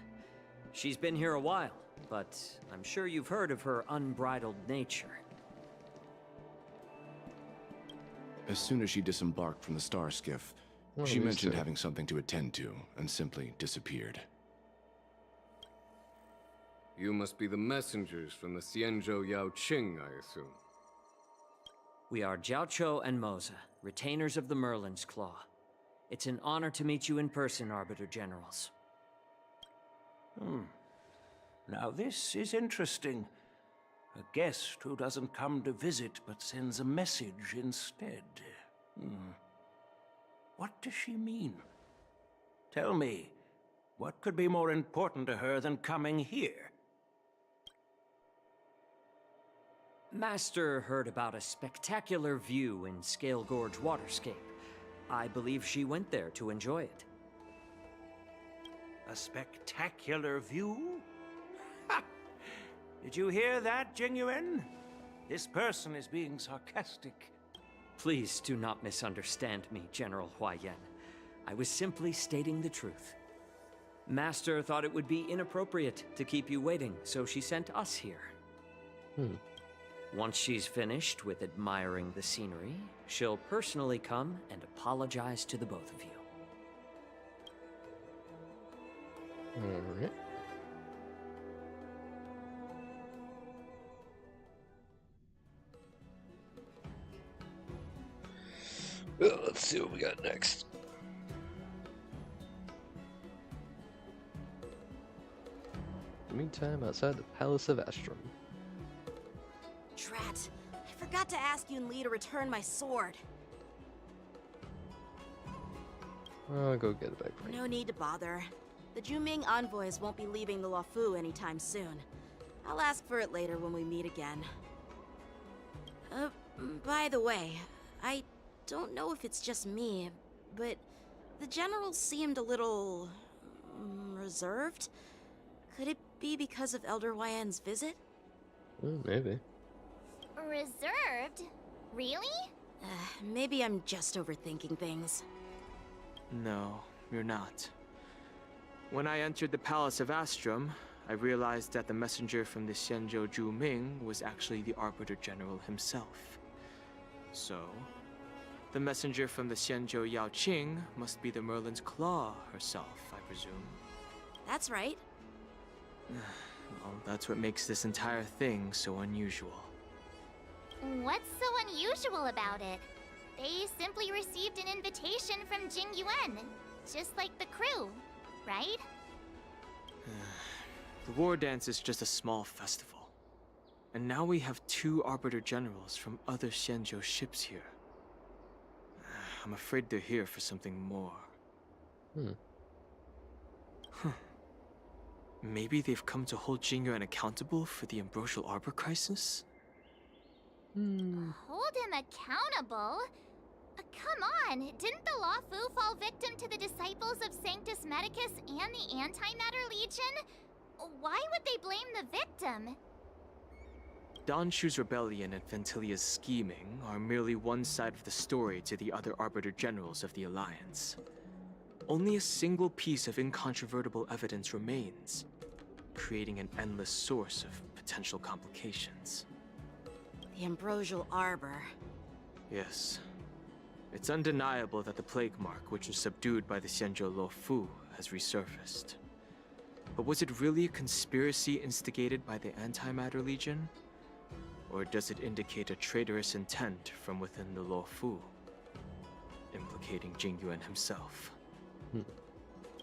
She's been here a while, but I'm sure you've heard of her unbridled nature. As soon as she disembarked from the star skiff, she mentioned having something to attend to and simply disappeared. You must be the messengers from the Xianzhou Yaoqing, I assume. We are Jiaoqiu and Moza, retainers of the Merlin's Claw. It's an honor to meet you in person, Arbiter Generals. Now this is interesting. A guest who doesn't come to visit but sends a message instead. What does she mean? Tell me, what could be more important to her than coming here? Master heard about a spectacular view in Scale Gorge Waterscape. I believe she went there to enjoy it. A spectacular view? Ha! Did you hear that, Jingyuan? This person is being sarcastic. Please do not misunderstand me, General Huayan. I was simply stating the truth. Master thought it would be inappropriate to keep you waiting, so she sent us here. Once she's finished with admiring the scenery, she'll personally come and apologize to the both of you. Alright. Well, let's see what we got next. In the meantime, outside the Palace of Astrum. Drat, I forgot to ask Yun Li to return my sword. I'll go get it back for you. No need to bother. The Juming envoys won't be leaving the Luofu anytime soon. I'll ask for it later when we meet again. By the way, I don't know if it's just me, but the general seemed a little reserved. Could it be because of Elder Huayan's visit? Maybe. Reserved? Really? Maybe I'm just overthinking things. No, you're not. When I entered the Palace of Astrum, I realized that the messenger from the Xianzhou Juming was actually the Arbiter General himself. So, the messenger from the Xianzhou Yaoqing must be the Merlin's Claw herself, I presume. That's right. Well, that's what makes this entire thing so unusual. What's so unusual about it? They simply received an invitation from Jingyuan, just like the crew, right? The war dance is just a small festival. And now we have 2 Arbiter Generals from other Xianzhou ships here. I'm afraid they're here for something more. Maybe they've come to hold Jingyuan accountable for the Ambrosial Arbor crisis? Hold him accountable? Come on, didn't the Luofu fall victim to the disciples of Sanctus Medicus and the Antimatter Legion? Why would they blame the victim? Danshu's rebellion and Ventilia's scheming are merely one side of the story to the other Arbiter Generals of the Alliance. Only a single piece of incontrovertible evidence remains, creating an endless source of potential complications. The Ambrosial Arbor. Yes. It's undeniable that the plague mark, which was subdued by the Xianzhou Luofu, has resurfaced. But was it really a conspiracy instigated by the Antimatter Legion? Or does it indicate a traitorous intent from within the Luofu, implicating Jingyuan himself?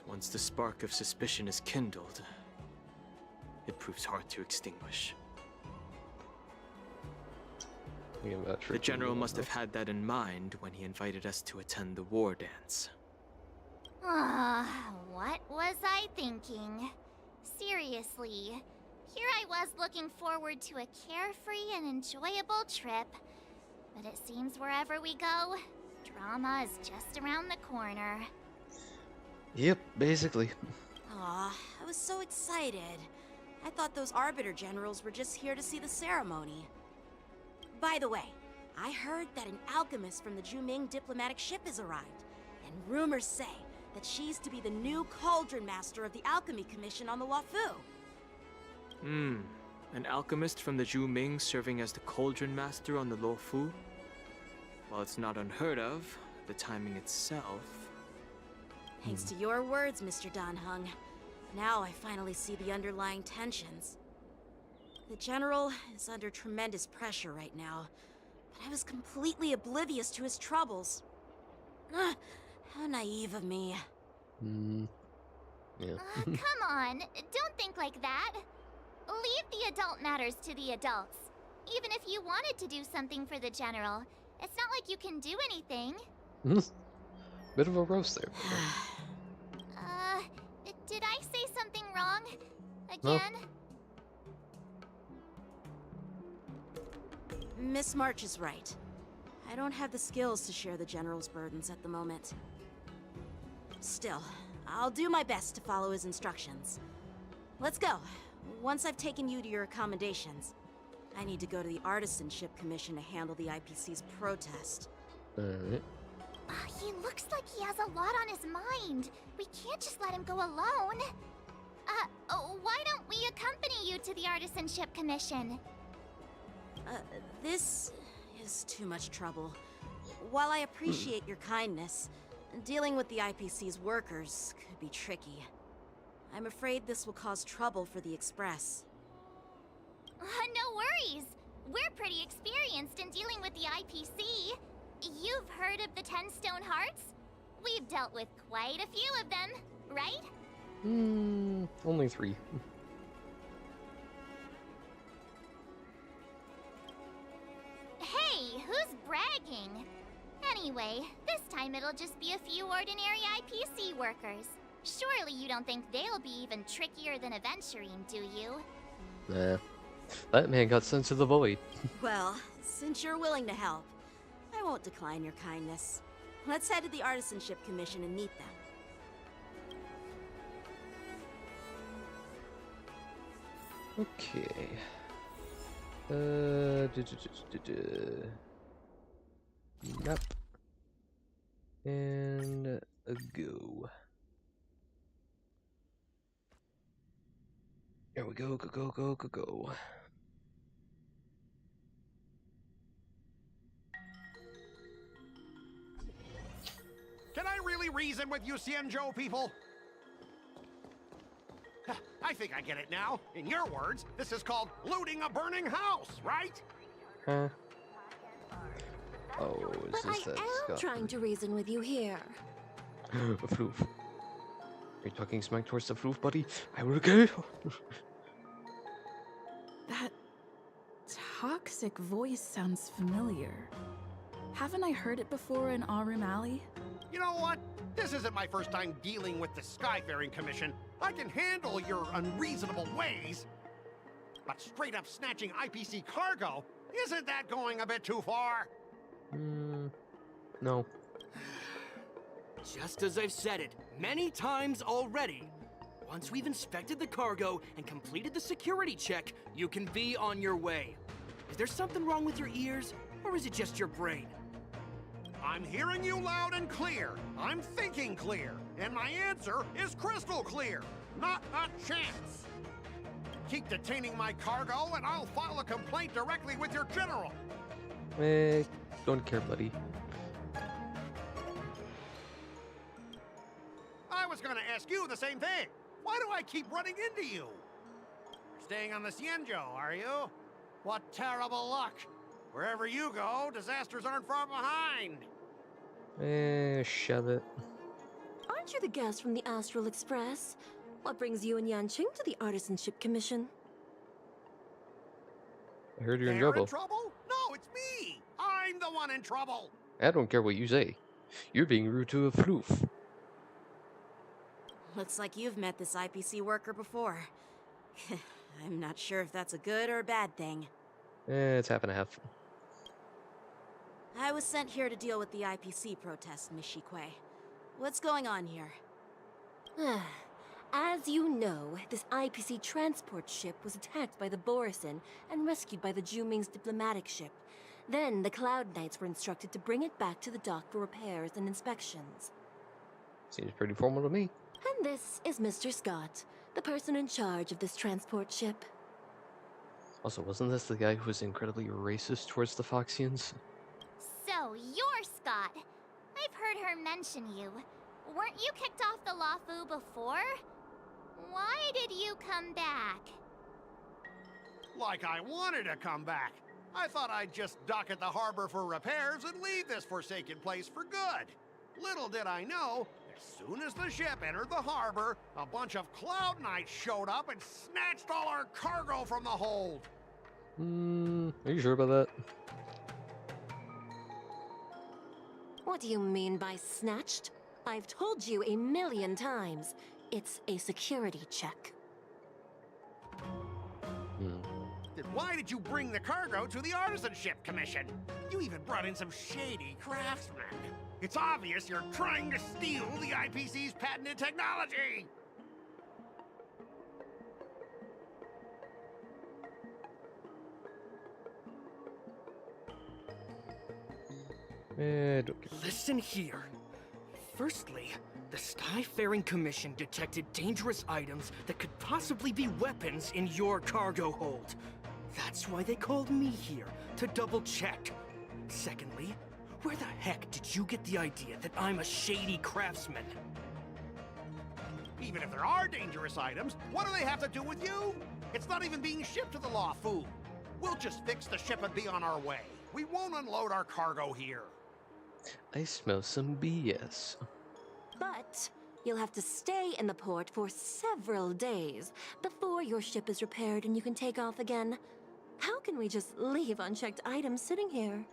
Once the spark of suspicion is kindled, it proves hard to extinguish. The General must have had that in mind when he invited us to attend the war dance. What was I thinking? Seriously, here I was looking forward to a carefree and enjoyable trip. But it seems wherever we go, drama is just around the corner. Yep, basically. Aw, I was so excited. I thought those Arbiter Generals were just here to see the ceremony. By the way, I heard that an alchemist from the Juming diplomatic ship has arrived, and rumors say that she's to be the new Cauldron Master of the Alchemy Commission on the Luofu. An alchemist from the Juming serving as the Cauldron Master on the Luofu? While it's not unheard of, the timing itself... Thanks to your words, Mr. Danheng. Now I finally see the underlying tensions. The General is under tremendous pressure right now, but I was completely oblivious to his troubles. How naive of me. Yeah. Come on, don't think like that. Leave the adult matters to the adults. Even if you wanted to do something for the General, it's not like you can do anything. Bit of a roast there. Did I say something wrong? Again? No. Miss March is right. I don't have the skills to share the General's burdens at the moment. Still, I'll do my best to follow his instructions. Let's go. Once I've taken you to your accommodations, I need to go to the Artisanship Commission to handle the IPC's protest. Alright. He looks like he has a lot on his mind. We can't just let him go alone. Why don't we accompany you to the Artisanship Commission? This is too much trouble. While I appreciate your kindness, dealing with the IPC's workers could be tricky. I'm afraid this will cause trouble for the Express. No worries. We're pretty experienced in dealing with the IPC. You've heard of the 10 Stone Hearts? We've dealt with quite a few of them, right? Only 3. Hey, who's bragging? Anyway, this time it'll just be a few ordinary IPC workers. Surely you don't think they'll be even trickier than Aventurine, do you? Nah. That man got sent to the void. Well, since you're willing to help, I won't decline your kindness. Let's head to the Artisanship Commission and meet them. Okay. Map. And a go. Here we go, go. Can I really reason with you Xianzhou people? I think I get it now. In your words, this is called looting a burning house, right? Huh? Oh, is But this that I am trying to reason with you here. Floof. Are you talking smack towards the Floof, buddy? I will go. That toxic voice sounds familiar. Haven't I heard it before in Arum Alley? You know what? This isn't my first time dealing with the Skyfaring Commission. I can handle your unreasonable ways. But straight up snatching IPC cargo, isn't that going a bit too far? No. Just as I've said it many times already. Once we've inspected the cargo and completed the security check, you can be on your way. Is there something wrong with your ears, or is it just your brain? I'm hearing you loud and clear. I'm thinking clear. And my answer is crystal clear. Not a chance. Keep detaining my cargo and I'll file a complaint directly with your general. Don't care, buddy. I was gonna ask you the same thing. Why do I keep running into you? You're staying on the Cienjo, are you? What terrible luck. Wherever you go, disasters aren't far behind. Shove it. Aren't you the guest from the Astral Express? What brings you and Yanqing to the Artisanship Commission? I heard you're in They're trouble. in trouble? No, it's me. I'm the one in trouble. I don't care what you say. You're being rude to a floof. Looks like you've met this IPC worker before. I'm not sure if that's a good or a bad thing. It's half and a half. I was sent here to deal with the IPC protest, Miss Shikwe. What's going on here? As you know, this IPC transport ship was attacked by the Borisin and rescued by the Juming's diplomatic ship. Then the Cloud Knights were instructed to bring it back to the dock for repairs and inspections. Seems pretty formal to me. And this is Mr. Scott, the person in charge of this transport ship. Also, wasn't this the guy who was incredibly racist towards the Foxians? So, you're Scott. I've heard her mention you. Weren't you kicked off the Lawfu before? Why did you come back? Like I wanted to come back. I thought I'd just dock at the harbor for repairs and leave this forsaken place for good. Little did I know, as soon as the ship entered the harbor, a bunch of Cloud Knights showed up and snatched all our cargo from the hold. Are you sure about that? What do you mean by snatched? I've told you 1,000,000 times. It's a security check. Then why did you bring the cargo to the Artisanship Commission? You even brought in some shady craftsmen. It's obvious you're trying to steal the IPC's patented technology! Don't care. Listen here. Firstly, the Skyfaring Commission detected dangerous items that could possibly be weapons in your cargo hold. That's why they called me here, to double check. Secondly, where the heck did you get the idea that I'm a shady craftsman? Even if there are dangerous items, what do they have to do with you? It's not even being shipped to the Lawfu. We'll just fix the ship and be on our way. We won't unload our cargo here. I smell some BS. But you'll have to stay in the port for several days before your ship is repaired and you can take off again. How can we just leave unchecked items sitting here?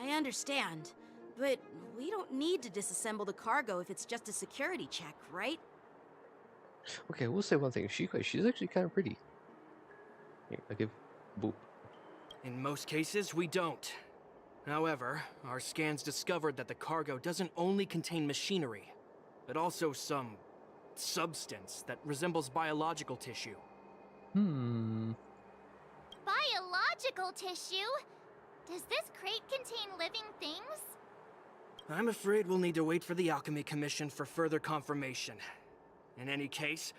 I understand, but we don't need to disassemble the cargo if it's just a security check, right? Okay, we'll say one thing. She's actually kind of pretty. Here, I'll give boop. In most cases, we don't. However, our scans discovered that the cargo doesn't only contain machinery, but also some substance that resembles biological tissue. Biological tissue? Does this crate contain living things? I'm afraid we'll need to wait for the Alchemy Commission for further confirmation. In any case,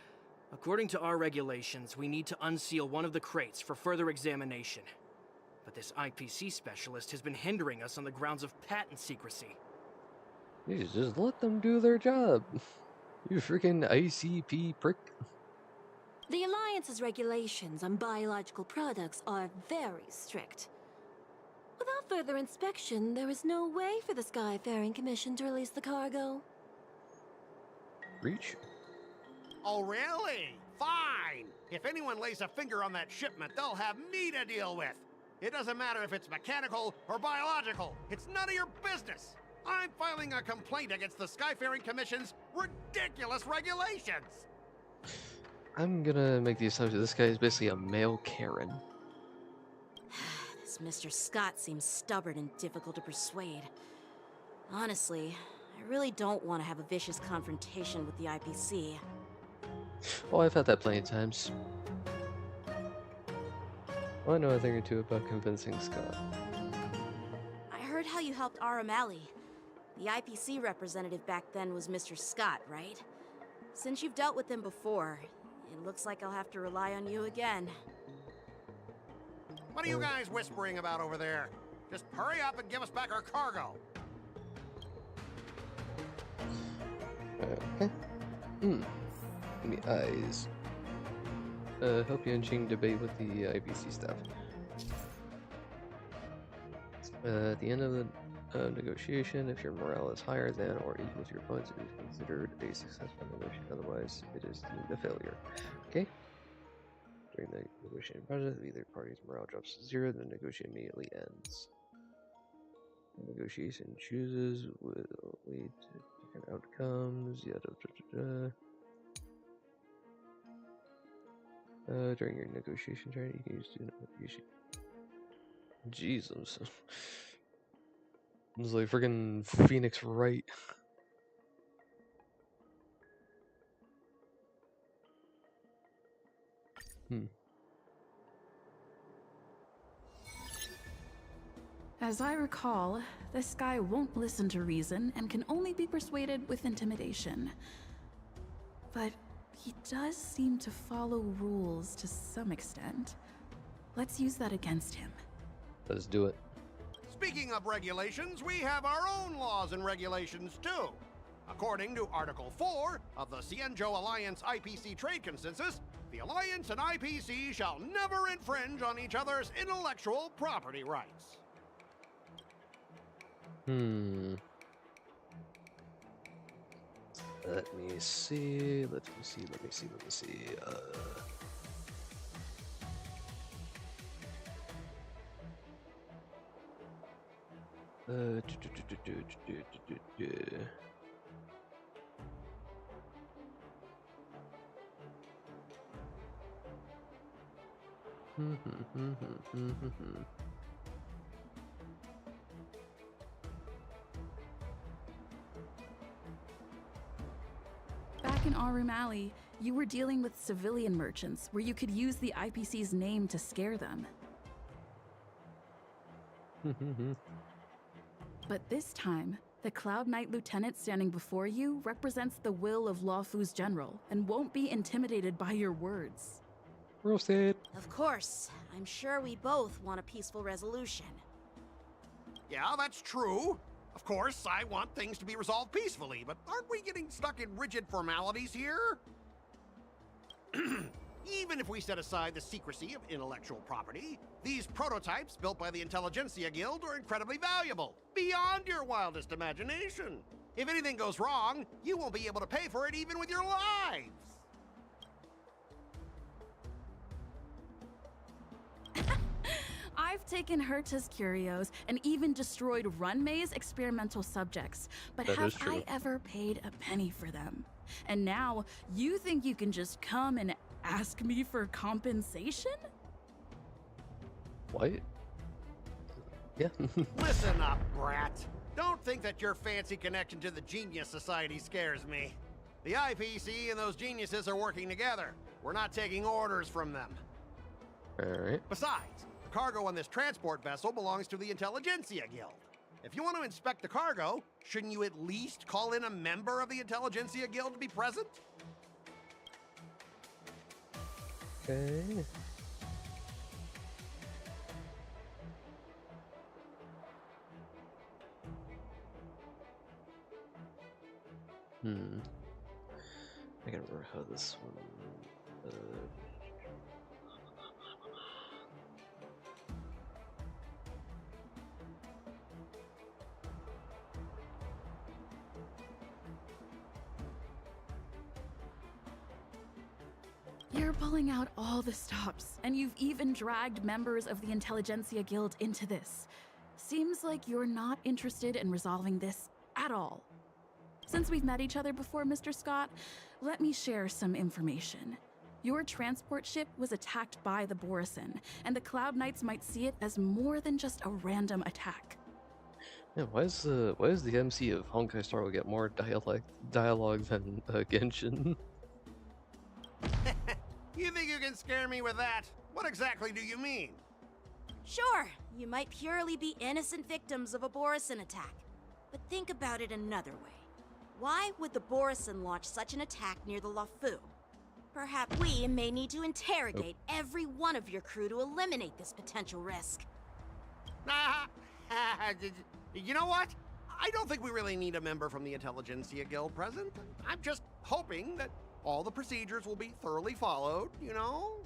according to our regulations, we need to unseal one of the crates for further examination. But this IPC specialist has been hindering us on the grounds of patent secrecy. You just let them do their job. You freaking ICP prick. The Alliance's regulations on biological products are very strict. Without further inspection, there is no way for the Skyfaring Commission to release the cargo. Reach. Oh, really? Fine. If anyone lays a finger on that shipment, they'll have me to deal with. It doesn't matter if it's mechanical or biological. It's none of your business. I'm filing a complaint against the Skyfaring Commission's ridiculous regulations. I'm gonna make the assumption this guy is basically a male Karen. This Mr. Scott seems stubborn and difficult to persuade. Honestly, I really don't want to have a vicious confrontation with the IPC. Oh, I've had that plenty of times. Oh, I know a thing or two about convincing Scott. I heard how you helped Aramali. The IPC representative back then was Mr. Scott, right? Since you've dealt with him before, it looks like I'll have to rely on you again. What are you guys whispering about over there? Just hurry up and give us back our cargo. Okay. Give me eyes. Help you and Ching debate with the IBC staff. At the end of the negotiation, if your morale is higher than or equal to your opponent's, it is considered a successful negotiation. Otherwise, it is deemed a failure. Okay? During the negotiating process, if either party's morale drops to 0, the negotiation immediately ends. The negotiation chooses will lead to different outcomes. During your negotiation turn, you can use do negotiation. Jesus. It's like friggin' Phoenix Wright. As I recall, this guy won't listen to reason and can only be persuaded with intimidation. But he does seem to follow rules to some extent. Let's use that against him. Let's do it. Speaking of regulations, we have our own laws and regulations too. According to Article 4 of the Cienjo Alliance IPC Trade Consensus, the Alliance and IPC shall never infringe on each other's intellectual property rights. Let me see. Back in Arum Alley, you were dealing with civilian merchants where you could use the IPC's name to scare them. But this time, the Cloud Knight Lieutenant standing before you represents the will of Lawfu's general and won't be intimidated by your words. Roasted. Of course. I'm sure we both want a peaceful resolution. Yeah, that's true. Of course, I want things to be resolved peacefully, but aren't we getting stuck in rigid formalities here? Even if we set aside the secrecy of intellectual property, these prototypes built by the Intelligentsia Guild are incredibly valuable, beyond your wildest imagination. If anything goes wrong, you won't be able to pay for it even with your lives. I've taken Herta's curios and even destroyed Runmay's experimental subjects, but That is have true. I ever paid a penny for them? And now, you think you can just come and ask me for compensation? What? Yeah. Listen up, brat. Don't think that your fancy connection to the Genius Society scares me. The IPC and those geniuses are working together. We're not taking orders from them. Alright. Besides, the cargo on this transport vessel belongs to the Intelligentsia Guild. If you want to inspect the cargo, shouldn't you at least call in a member of the Intelligentsia Guild to be present? Okay. I can't remember how this one. You're pulling out all the stops, and you've even dragged members of the Intelligentsia Guild into this. Seems like you're not interested in resolving this at all. Since we've met each other before, Mr. Scott, let me share some information. Your transport ship was attacked by the Borison, and the Cloud Knights might see it as more than just a random attack. Yeah, why does the MC of Honkai Star Rail get more dialogue than Genshin? You think you can scare me with that? What exactly do you mean? Sure, you might purely be innocent victims of a Borison attack. But think about it another way. Why would the Borison launch such an attack near the Lawfu? Perhaps we may need to interrogate every one of your crew to eliminate this potential risk. You know what? I don't think we really need a member from the Intelligentsia Guild present. I'm just hoping that all the procedures will be thoroughly followed, you know?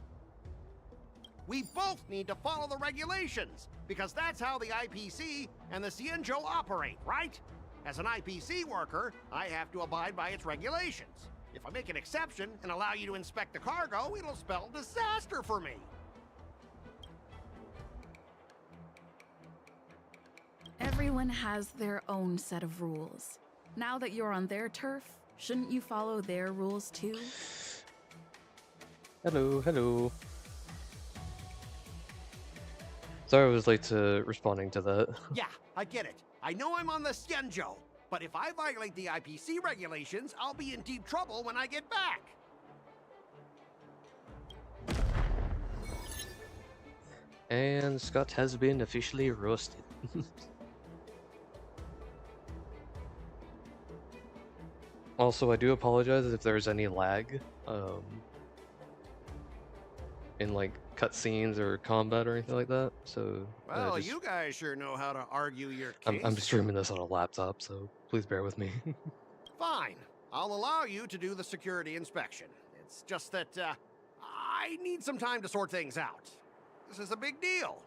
We both need to follow the regulations, because that's how the IPC and the Cienjo operate, right? As an IPC worker, I have to abide by its regulations. If I make an exception and allow you to inspect the cargo, it'll spell disaster for me. Everyone has their own set of rules. Now that you're on their turf, shouldn't you follow their rules too? Hello, hello. Sorry I was late to responding to that. Yeah, I get it. I know I'm on the Cienjo, but if I violate the IPC regulations, I'll be in deep trouble when I get back. And Scott has been officially roasted. Also, I do apologize if there's any lag in like cutscenes or combat or anything like that. So Well, you guys sure know how to argue your case. I'm streaming this on a laptop, so please bear with me. Fine. I'll allow you to do the security inspection. It's just that I need some time to sort things out. This is a big deal.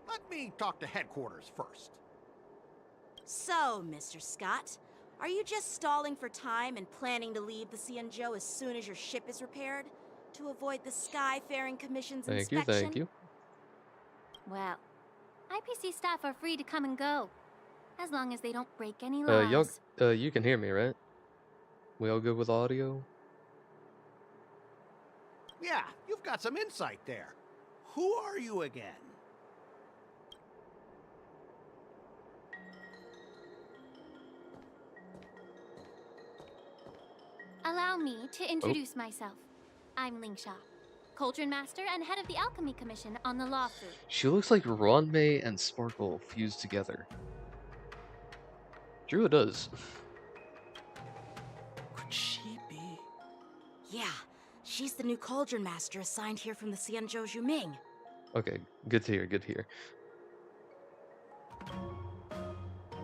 Let me talk to headquarters first. So, Mr. Scott, are you just stalling for time and planning to leave the Cienjo as soon as your ship is repaired? To avoid the Skyfaring Commission's inspection? Thank you. Well, IPC staff are free to come and go, as long as they don't break any laws. You can hear me, right? We all good with audio? Yeah, you've got some insight there. Who are you again? Allow me to introduce myself. I'm Lingsha, Cauldron Master and head of the Alchemy Commission on the Lawfu. She looks like Ronmei and Sparkle fused together. True, it does. Could she be? Yeah, she's the new Cauldron Master assigned here from the Cienjo Juming. Okay, good to hear, good to hear.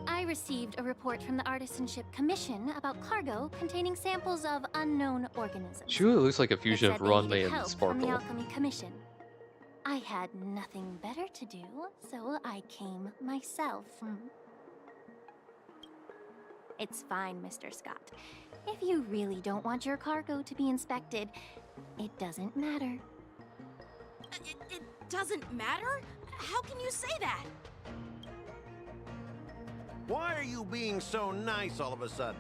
I received a report from the Artisanship Commission about cargo containing samples of unknown organisms. She really looks like a fusion of It said they needed Ronmei and help from Sparkle. the Alchemy Commission. I had nothing better to do, so I came myself. It's fine, Mr. Scott. If you really don't want your cargo to be inspected, it doesn't matter. It doesn't matter? How can you say that? Why are you being so nice all of a sudden?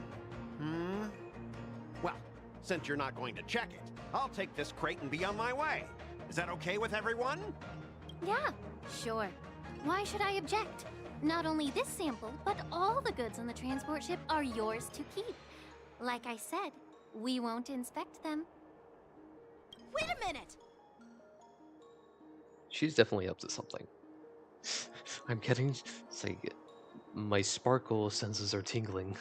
Well, since you're not going to check it, I'll take this crate and be on my way. Is that okay with everyone? Yeah, sure. Why should I object? Not only this sample, but all the goods on the transport ship are yours to keep. Like I said, we won't inspect them. Wait a minute! She's definitely up to something. I'm getting, it's like, my Sparkle senses are tingling.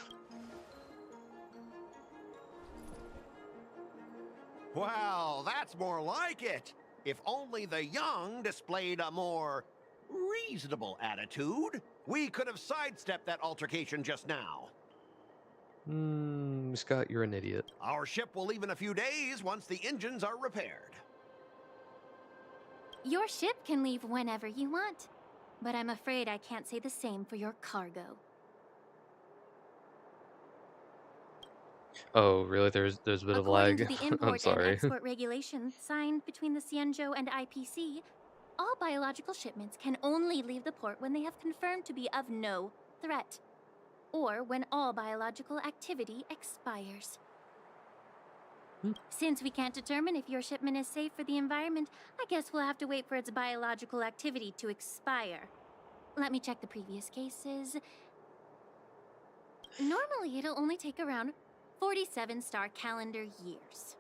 Well, that's more like it. If only the young displayed a more reasonable attitude, we could have sidestepped that altercation just now. Scott, you're an idiot. Our ship will leave in a few days once the engines are repaired. Your ship can leave whenever you want, but I'm afraid I can't say the same for your cargo. Oh, really? There's a bit of lag. According to the I'm import and sorry. export regulations signed between the Cienjo and IPC, all biological shipments can only leave the port when they have confirmed to be of no threat, or when all biological activity expires. Since we can't determine if your shipment is safe for the environment, I guess we'll have to wait for its biological activity to expire. Let me check the previous cases. Normally, it'll only take around 47 star calendar years.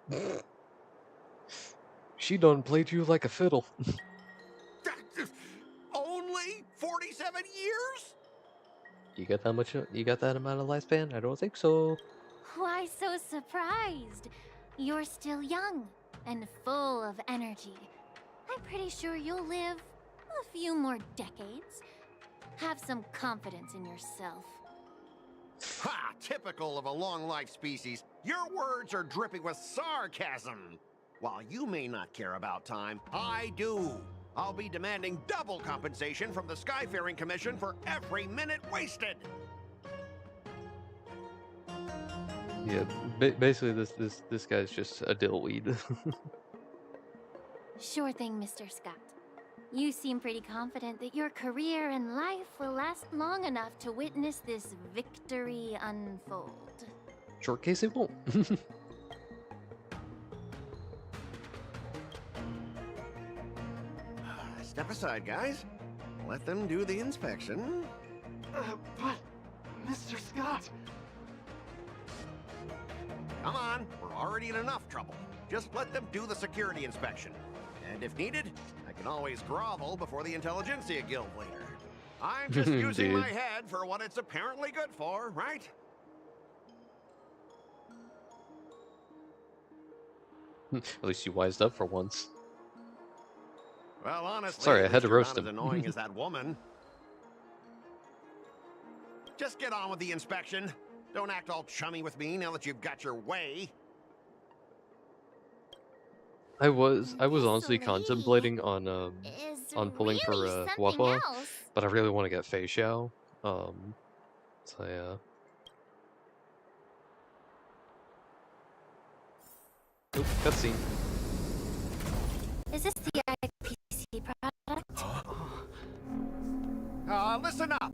She done played you like a fiddle. Only 47 years? You got that much? You got that amount of lifespan? I don't think so. Why so surprised? You're still young and full of energy. I'm pretty sure you'll live a few more decades. Have some confidence in yourself. Ha! Typical of a long-life species. Your words are dripping with sarcasm. While you may not care about time, I do. I'll be demanding double compensation from the Skyfaring Commission for every minute wasted. Yeah, basically this guy's just a dillweed. Sure thing, Mr. Scott. You seem pretty confident that your career and life will last long enough to witness this victory unfold. Short case it won't. Step aside, guys. Let them do the inspection. But, Mr. Scott... Come on, we're already in enough trouble. Just let them do the security inspection. And if needed, I can always grovel before the Intelligentsia Guild later. I'm just using my head for what it's apparently good for, right? At least you wised up for once. Well, honestly, sorry, I had to roast him. him. As annoying as that woman. Just get on with the inspection. Don't act all chummy with me now that you've got your way. I was honestly contemplating on pulling really for something Wapwa, else. but I really want to get Fei Xiao. So yeah. Oop, cutscene. Is this the IPC product? Listen up.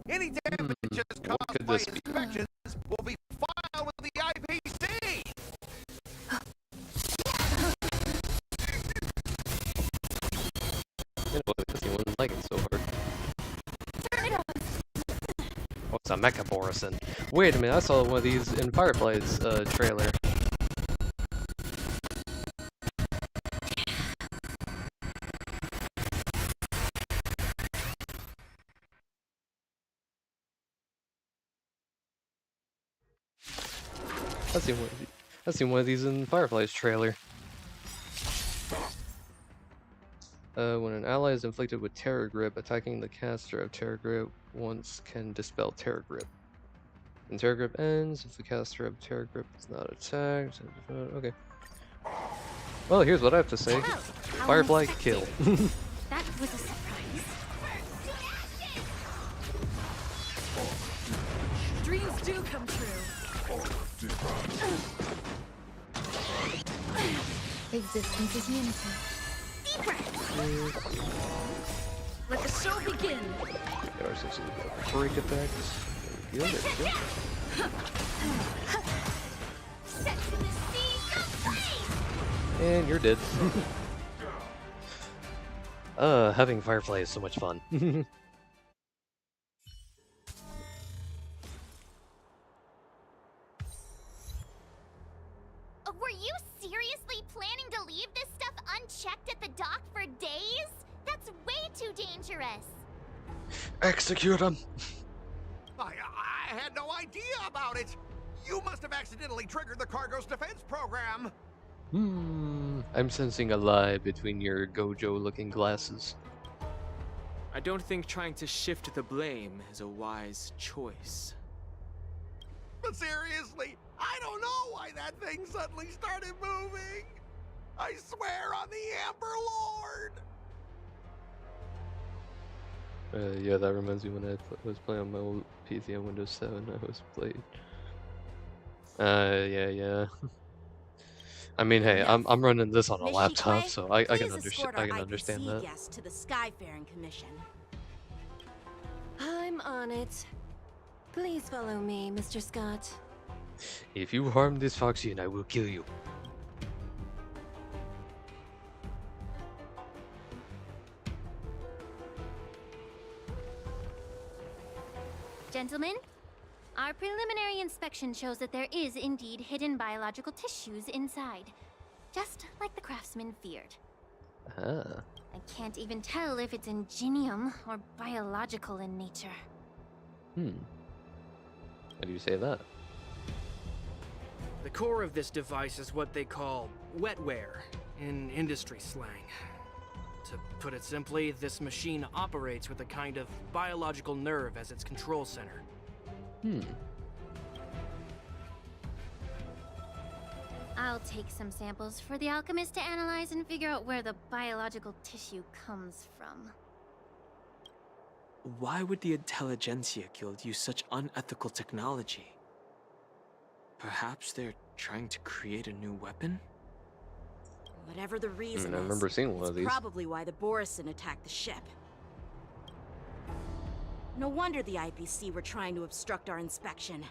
Any damages caused by inspections will be filed with the IPC. You know, the cutscene wasn't like it so hard. Oh, it's a Mecha Borison. Wait a minute, I saw one of these in Firefly's trailer. I've seen one of these in Firefly's trailer. When an ally is inflicted with Terror Grip, attacking the caster of Terror Grip once can dispel Terror Grip. When Terror Grip ends, if the caster of Terror Grip is not attacked... Okay. Well, here's what I have to say. Firefly, kill. That was a surprise. Dreams do come true. Existence is unity. Let the show begin. Get ourselves a break effect. There we go. And you're dead. Having Firefly is so much fun. Were you seriously planning to leave this stuff unchecked at the dock for days? That's way too dangerous. Execute him. I had no idea about it. You must have accidentally triggered the cargo's defense program. I'm sensing a lie between your Gojo-looking glasses. I don't think trying to shift the blame is a wise choice. But seriously, I don't know why that thing suddenly started moving. I swear on the Amber Lord. Yeah, that reminds me when I was playing on my old PC on Windows 7. I was playing. Yeah. I mean, hey, I'm running this on a laptop, so I can understand that. Guest to the Skyfaring Commission. I'm on it. Please follow me, Mr. Scott. If you harm this Foxian, I will kill you. Gentlemen, our preliminary inspection shows that there is indeed hidden biological tissues inside. Just like the craftsman feared. Ah. I can't even tell if it's ingenium or biological in nature. Why do you say that? The core of this device is what they call wetware in industry slang. To put it simply, this machine operates with a kind of biological nerve as its control center. I'll take some samples for the alchemist to analyze and figure out where the biological tissue comes from. Why would the Intelligentsia Guild use such unethical technology? Perhaps they're trying to create a new weapon? Whatever the reason I is, remember seeing one it's of these. probably why the Borison attacked the ship. No wonder the IPC were trying to obstruct our inspection.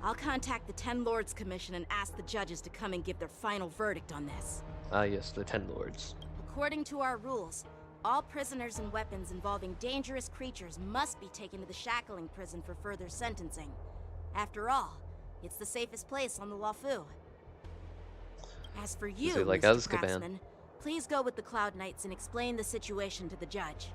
I'll contact the Ten Lords Commission and ask the judges to come and give their final verdict on this. Ah, yes, the Ten Lords. According to our rules, all prisoners and weapons involving dangerous creatures must be taken to the shackling prison for further sentencing. After all, it's the safest place on the Luofu. As for you, it like Mr. Azkaban? Craftsman, please go with the Cloud Knights and explain the situation to the judge.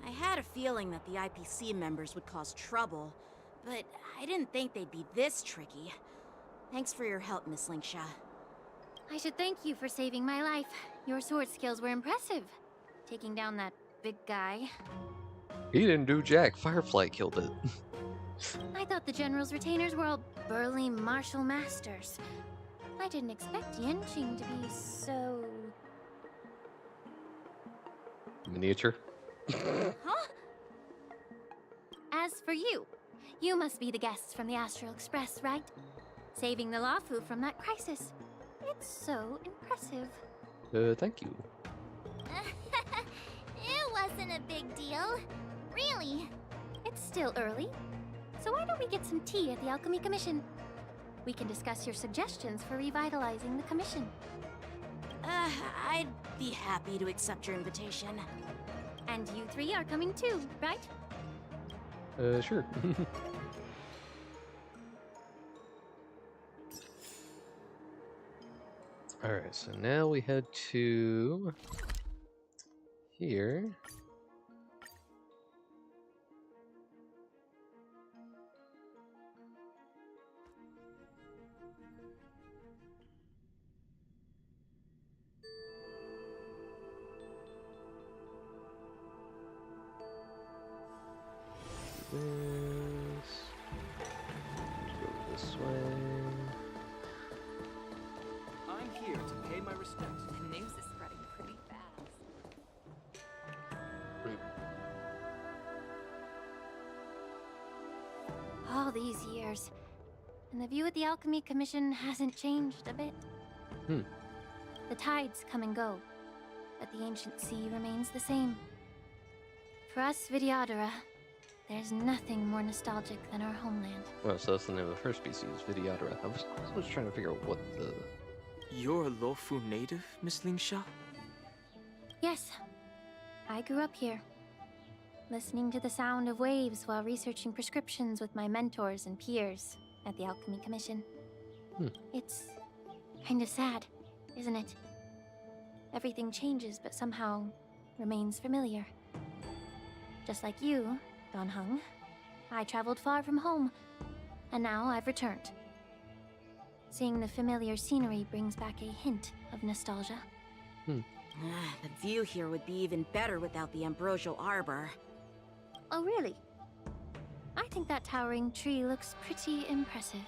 I had a feeling that the IPC members would cause trouble, but I didn't think they'd be this tricky. Thanks for your help, Miss Linksha. I should thank you for saving my life. Your sword skills were impressive. Taking down that big guy. He didn't do jack. Firefly killed it. I thought the General's retainers were all burly martial masters. I didn't expect Yanqing to be so... Miniature. Huh? As for you, you must be the guests from the Astral Express, right? Saving the Luofu from that crisis. It's so impressive. Thank you. It wasn't a big deal. Really. It's still early. So why don't we get some tea at the Alchemy Commission? We can discuss your suggestions for revitalizing the commission. I'd be happy to accept your invitation. And you three are coming too, right? Sure. Alright, so now we head to here. Go this way. I'm here to pay my respects. The news is spreading pretty fast. All these years, and the view at the Alchemy Commission hasn't changed a bit. The tides come and go, but the ancient sea remains the same. For us Vidyadhara, there's nothing more nostalgic than our homeland. Well, so that's the name of the first species, Vidyadhara. I was trying to figure out what the... You're a Luofu native, Miss Lingsha? Yes, I grew up here, listening to the sound of waves while researching prescriptions with my mentors and peers at the Alchemy Commission. It's kind of sad, isn't it? Everything changes, but somehow remains familiar. Just like you, Don Hung, I traveled far from home, and now I've returned. Seeing the familiar scenery brings back a hint of nostalgia. The view here would be even better without the ambrosial arbor. Oh, really? I think that towering tree looks pretty impressive.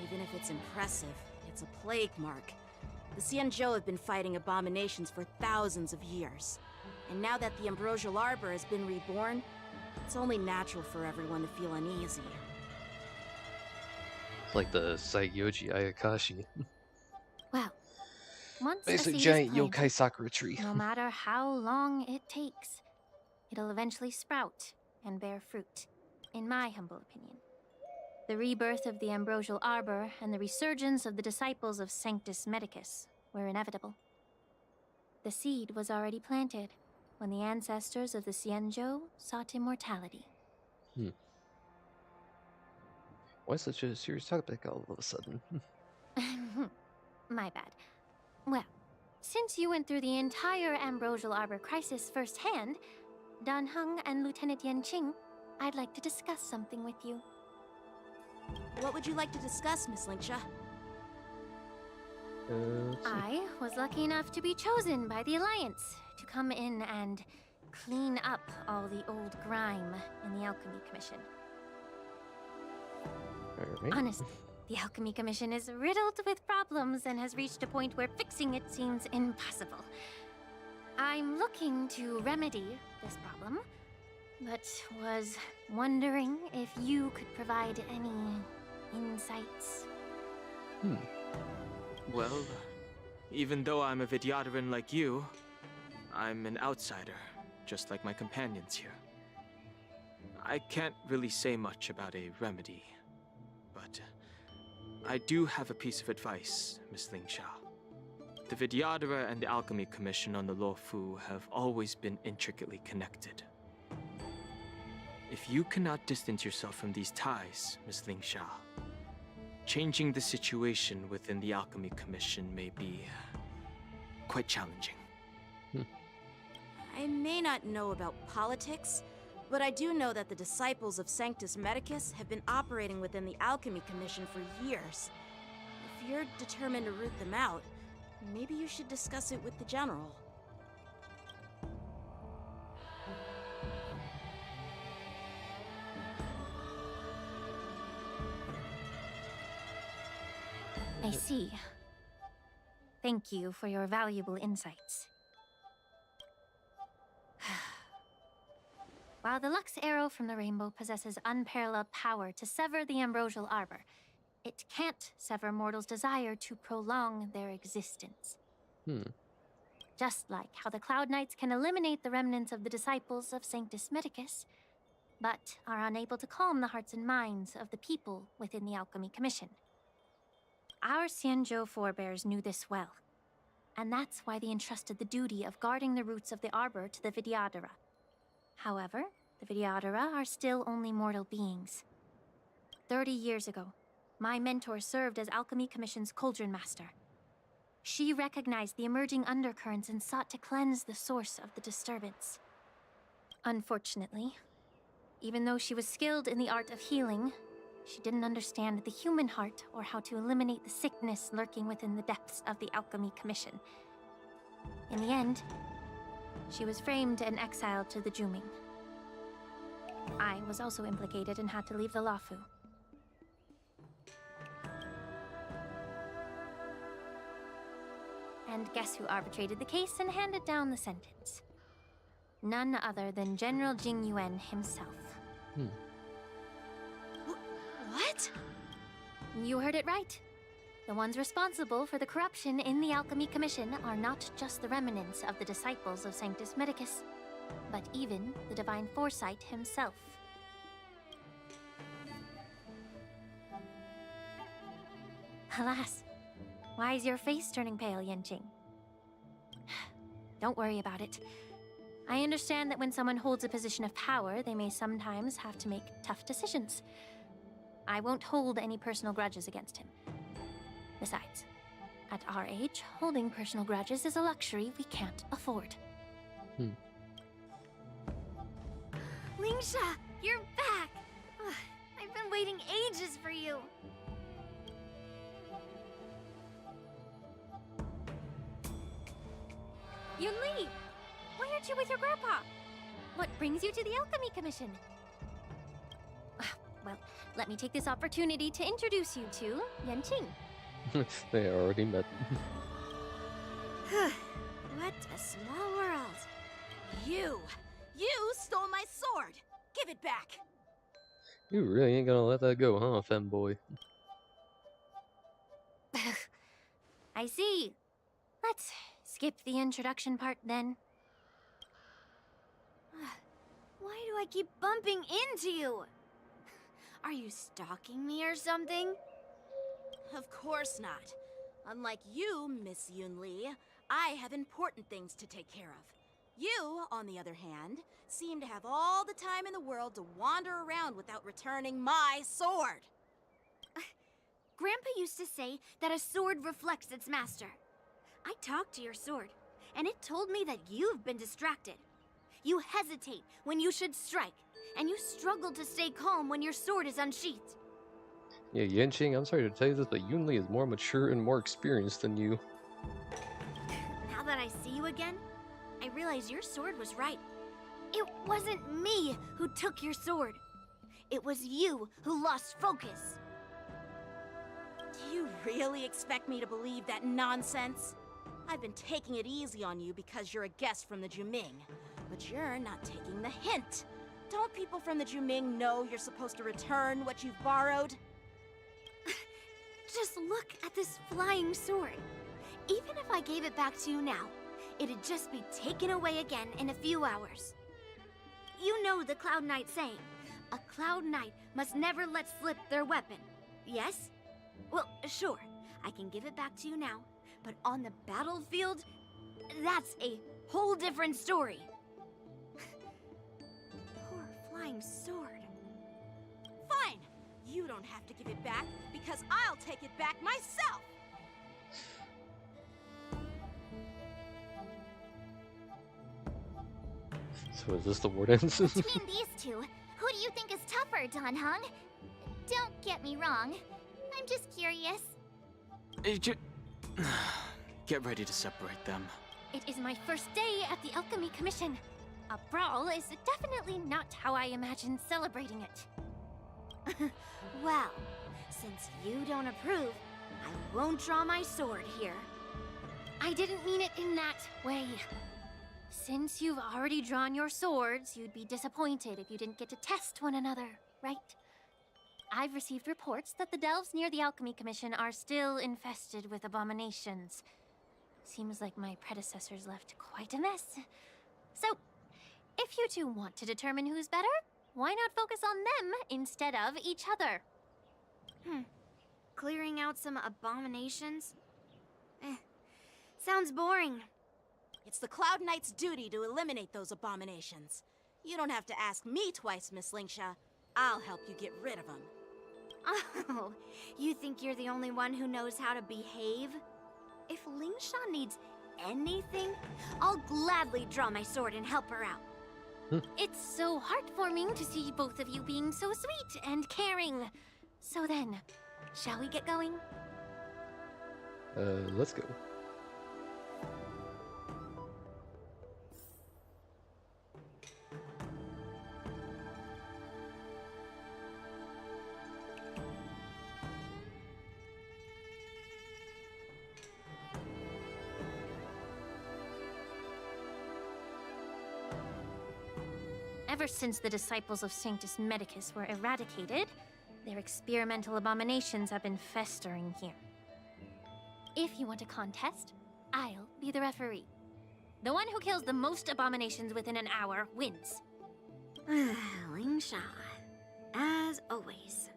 Even if it's impressive, it's a plague mark. The Xianzhou have been fighting abominations for thousands of years. And now that the ambrosial arbor has been reborn, it's only natural for everyone to feel uneasy. It's like the Saiyoji Ayakashi. Well, once a Basic seed giant is planted, yokai sakura tree. no matter how long it takes, it'll eventually sprout and bear fruit, in my humble opinion. The rebirth of the ambrosial arbor and the resurgence of the disciples of Sanctus Medicus were inevitable. The seed was already planted when the ancestors of the Xianzhou sought immortality. Why such a serious topic all of a sudden? My bad. Well, since you went through the entire ambrosial arbor crisis firsthand, Dan Heng and Lieutenant Yanqing, I'd like to discuss something with you. What would you like to discuss, Miss Linksha? I was lucky enough to be chosen by the Alliance to come in and clean up all the old grime in the Alchemy Commission. Honestly, the Alchemy Commission is riddled with problems and has reached a point where fixing it seems impossible. I'm looking to remedy this problem, but was wondering if you could provide any insights. Well, even though I'm a Vidyadharan like you, I'm an outsider, just like my companions here. I can't really say much about a remedy, but I do have a piece of advice, Miss Lingsha. The Vidyadhara and the Alchemy Commission on the Luofu have always been intricately connected. If you cannot distance yourself from these ties, Miss Lingsha, changing the situation within the Alchemy Commission may be quite challenging. I may not know about politics, but I do know that the disciples of Sanctus Medicus have been operating within the Alchemy Commission for years. If you're determined to root them out, maybe you should discuss it with the General. I see. Thank you for your valuable insights. While the Lux Arrow from the Rainbow possesses unparalleled power to sever the Ambrosial Arbor, it can't sever mortals' desire to prolong their existence. Just like how the Cloud Knights can eliminate the remnants of the disciples of Sanctus Medicus, but are unable to calm the hearts and minds of the people within the Alchemy Commission. Our Xianzhou forebears knew this well, and that's why they entrusted the duty of guarding the roots of the Arbor to the Vidyadhara. However, the Vidyadhara are still only mortal beings. 30 years ago, my mentor served as Alchemy Commission's Cauldron Master. She recognized the emerging undercurrents and sought to cleanse the source of the disturbance. Unfortunately, even though she was skilled in the art of healing, she didn't understand the human heart or how to eliminate the sickness lurking within the depths of the Alchemy Commission. In the end, she was framed and exiled to the Juming. I was also implicated and had to leave the Luofu. And guess who arbitrated the case and handed down the sentence? None other than General Jing Yuan himself. What? You heard it right. The ones responsible for the corruption in the Alchemy Commission are not just the remnants of the disciples of Sanctus Medicus, but even the Divine Foresight himself. Alas, why is your face turning pale, Yanqing? Don't worry about it. I understand that when someone holds a position of power, they may sometimes have to make tough decisions. I won't hold any personal grudges against him. Besides, at our age, holding personal grudges is a luxury we can't afford. Lingsha, you're back! Ugh, I've been waiting ages for you. Yunli! Why aren't you with your grandpa? What brings you to the Alchemy Commission? Well, let me take this opportunity to introduce you to Yanqing. They already met. What a small world. You stole my sword! Give it back! You really ain't gonna let that go, huh, femboy? I see. Let's skip the introduction part then. Why do I keep bumping into you? Are you stalking me or something? Of course not. Unlike you, Miss Yunli, I have important things to take care of. You, on the other hand, seem to have all the time in the world to wander around without returning my sword. Grandpa used to say that a sword reflects its master. I talked to your sword, and it told me that you've been distracted. You hesitate when you should strike, and you struggle to stay calm when your sword is unsheathed. Yeah, Yanqing, I'm sorry to tell you this, but Yunli is more mature and more experienced than you. Now that I see you again, I realize your sword was right. It wasn't me who took your sword. It was you who lost focus. Do you really expect me to believe that nonsense? I've been taking it easy on you because you're a guest from the Juming, but you're not taking the hint. Don't people from the Juming know you're supposed to return what you've borrowed? Just look at this flying sword. Even if I gave it back to you now, it'd just be taken away again in a few hours. You know the Cloud Knight saying, a Cloud Knight must never let slip their weapon, yes? Well, sure, I can give it back to you now, but on the battlefield, that's a whole different story. Poor flying sword. Fine! You don't have to give it back, because I'll take it back myself! So is this the Wardens? Between these two, who do you think is tougher, Dan Heng? Don't get me wrong. I'm just curious. Get ready to separate them. It is my first day at the Alchemy Commission. A brawl is definitely not how I imagined celebrating it. Well, since you don't approve, I won't draw my sword here. I didn't mean it in that way. Since you've already drawn your swords, you'd be disappointed if you didn't get to test one another, right? I've received reports that the delves near the Alchemy Commission are still infested with abominations. Seems like my predecessors left quite a mess. So, if you two want to determine who's better, why not focus on them instead of each other? Clearing out some abominations? Sounds boring. It's the Cloud Knight's duty to eliminate those abominations. You don't have to ask me twice, Miss Lingsha. I'll help you get rid of them. Oh, you think you're the only one who knows how to behave? If Lingsha needs anything, I'll gladly draw my sword and help her out. It's so heartwarming to see both of you being so sweet and caring. So then, shall we get going? Let's go. Ever since the disciples of Sanctus Medicus were eradicated, their experimental abominations have been festering here. If you want a contest, I'll be the referee. The one who kills the most abominations within an hour wins. Lingsha, as always,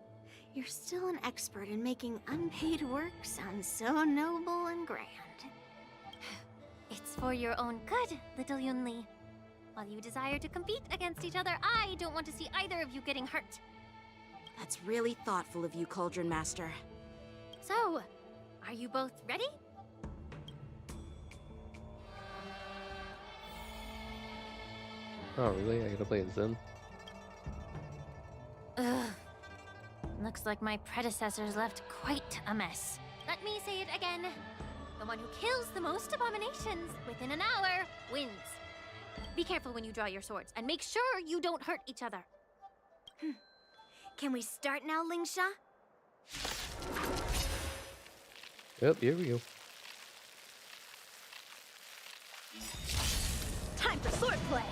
you're still an expert in making unpaid work sound so noble and grand. It's for your own good, little Yunli. While you desire to compete against each other, I don't want to see either of you getting hurt. That's really thoughtful of you, Cauldron Master. So, are you both ready? Oh, really? I gotta play as Zen? Ugh. Looks like my predecessors left quite a mess. Let me say it again. The one who kills the most abominations within an hour wins. Be careful when you draw your swords, and make sure you don't hurt each other. Can we start now, Lingsha? Yep, here we go. Time for swordplay!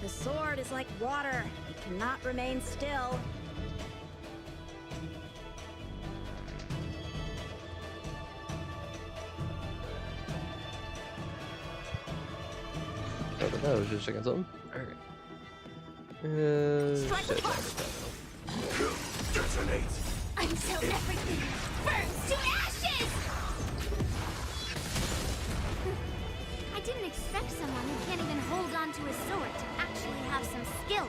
The sword is like water. It cannot remain still. Oh, but I was just checking something. Alright. Detonate! Until everything burns to ashes! I didn't expect someone who can't even hold on to his sword to actually have have some skill.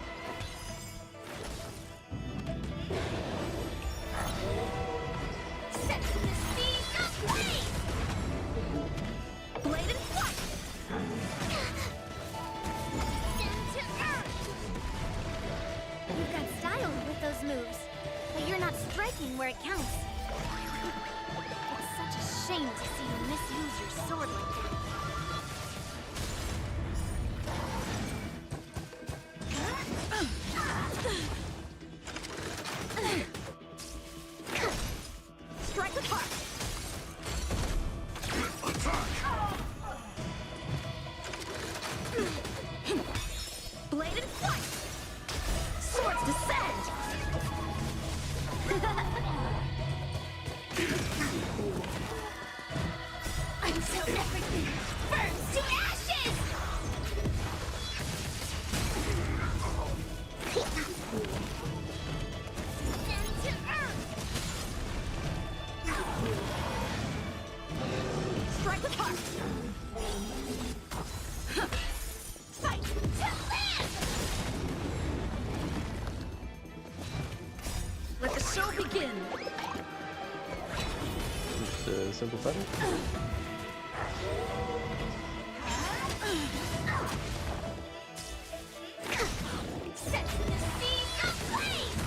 Sexiness speed ablaze! Blade and flight! Send to earth! You've got style with those moves, but you're not striking where it counts. It's such a shame to see you misuse your sword like that. Strike apart! Blade and flight! Swords descend! Until everything burns to ashes! Send to earth! Strike apart! Fight to live! Let the show begin! Just a simple fighter. Set the scene ablaze!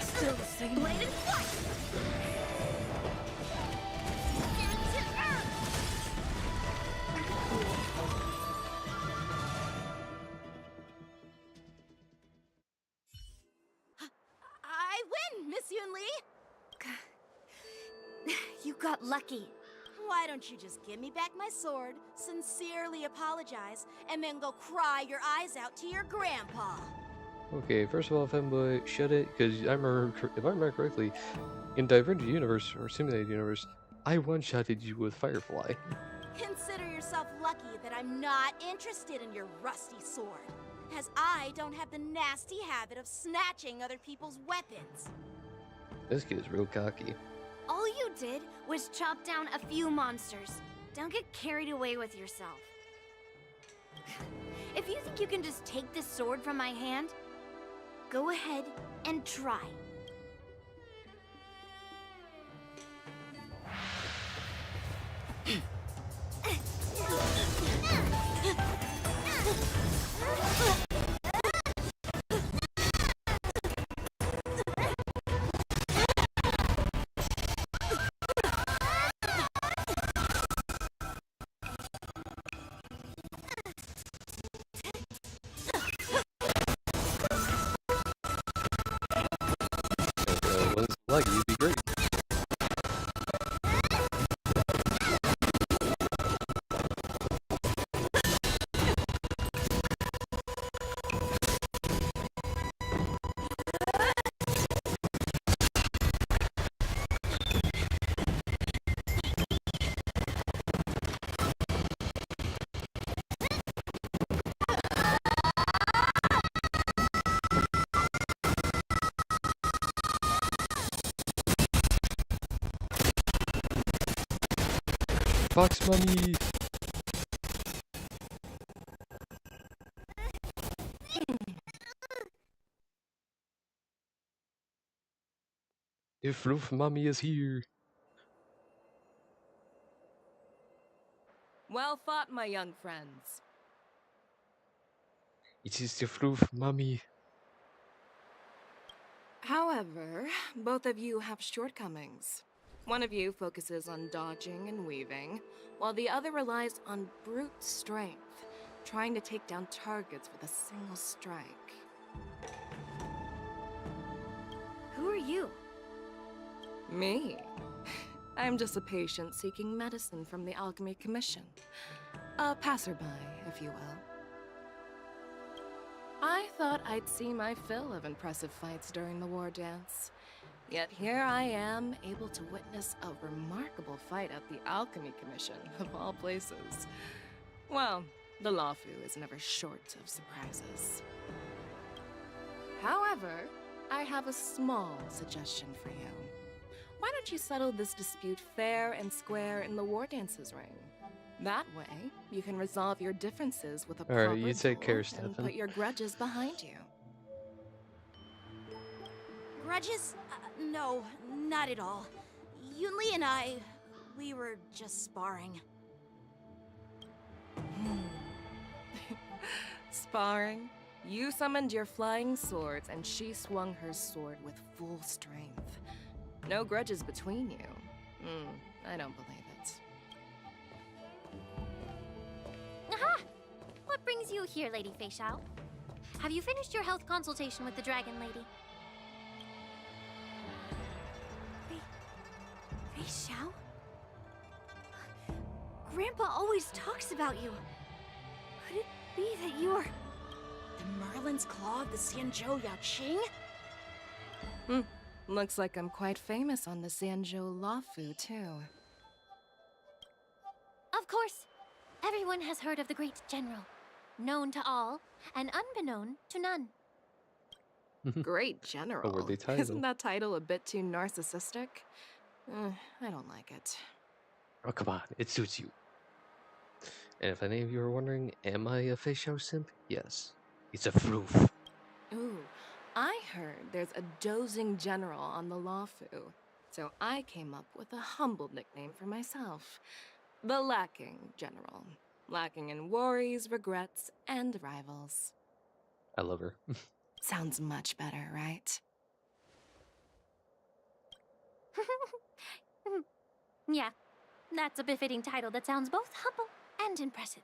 Still the same. Blade and flight! Send to earth! I win, Miss Yunli! You got lucky. Why don't you just give me back my sword, sincerely apologize, and then go cry your eyes out to your grandpa? Okay, first of all, Femboy, shut it, because I remember, if I remember correctly, in Divergent Universe, or Simulated Universe, I one-shotted you with Firefly. Consider yourself lucky that I'm not interested in your rusty sword, as I don't have the nasty habit of snatching other people's weapons. This kid's real cocky. All you did was chop down a few monsters. Don't get carried away with yourself. If you think you can just take this sword from my hand, go ahead and try. Once lucky, you'd be great. Box money! The Floof Mummy is here! Well fought, my young friends. It is the Floof Mummy. However, both of you have shortcomings. One of you focuses on dodging and weaving, while the other relies on brute strength, trying to take down targets with a single strike. Who are you? Me? I'm just a patient seeking medicine from the Alchemy Commission. A passerby, if you will. I thought I'd see my fill of impressive fights during the war dance. Yet here I am, able to witness a remarkable fight at the Alchemy Commission, of all places. Well, the Lawfu is never short of surprises. However, I have a small suggestion for you. Why don't don't you settle this dispute fair and square in the War Dances ring? That way, you can resolve your differences with a proper Alright, you take care, duel and Stefan. put your grudges behind you. Grudges? No, not at all. Yunli and we were just sparring. Sparring? You summoned your flying swords, and she swung her sword with full strength. No grudges between you. I don't believe it. Aha! What brings you here, Lady Fei Xiao? Have you finished your health consultation with the Dragon Lady? Fei Xiao? Grandpa always talks about you. Could it be that you are... The Merlin's Claw of the Xianzhou Yaoqing? Looks like I'm quite famous on the Xianzhou Luofu, too. Of course. Everyone has heard of the great general. Known to all, and unbeknown to none. Great general. A worthy title. Isn't that title a bit too narcissistic? I don't like it. Oh, come on, it suits you. And if any of you are wondering, am I a Fei Xiao simp? Yes. It's a floof. Ooh, I heard there's a dozing general on the Luofu, so I came up with a humble nickname for myself. The Lacking General. Lacking in worries, regrets, and rivals. I love her. Sounds much better, right? Yeah, that's a befitting title that sounds both humble and impressive.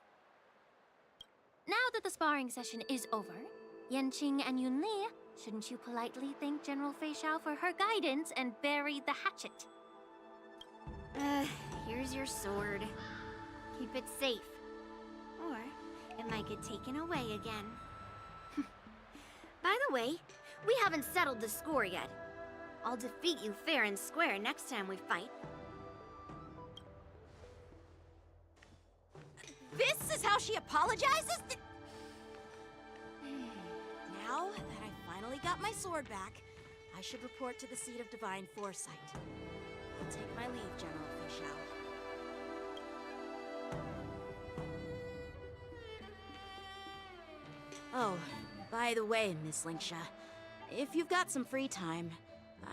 Now that the sparring session is over, Yanqing and Yunli, shouldn't you politely thank General Fei Xiao for her guidance and bury the hatchet? Here's your sword. Keep it safe. Or it might get taken away again. By the way, we haven't settled the score yet. I'll defeat you fair and square next time we fight. This is how she apologizes? Now that I finally got my sword back, I should report to the seat of divine foresight. I'll take my leave, General Fei Xiao. Oh, by the way, Miss Linksha, if you've got some free time,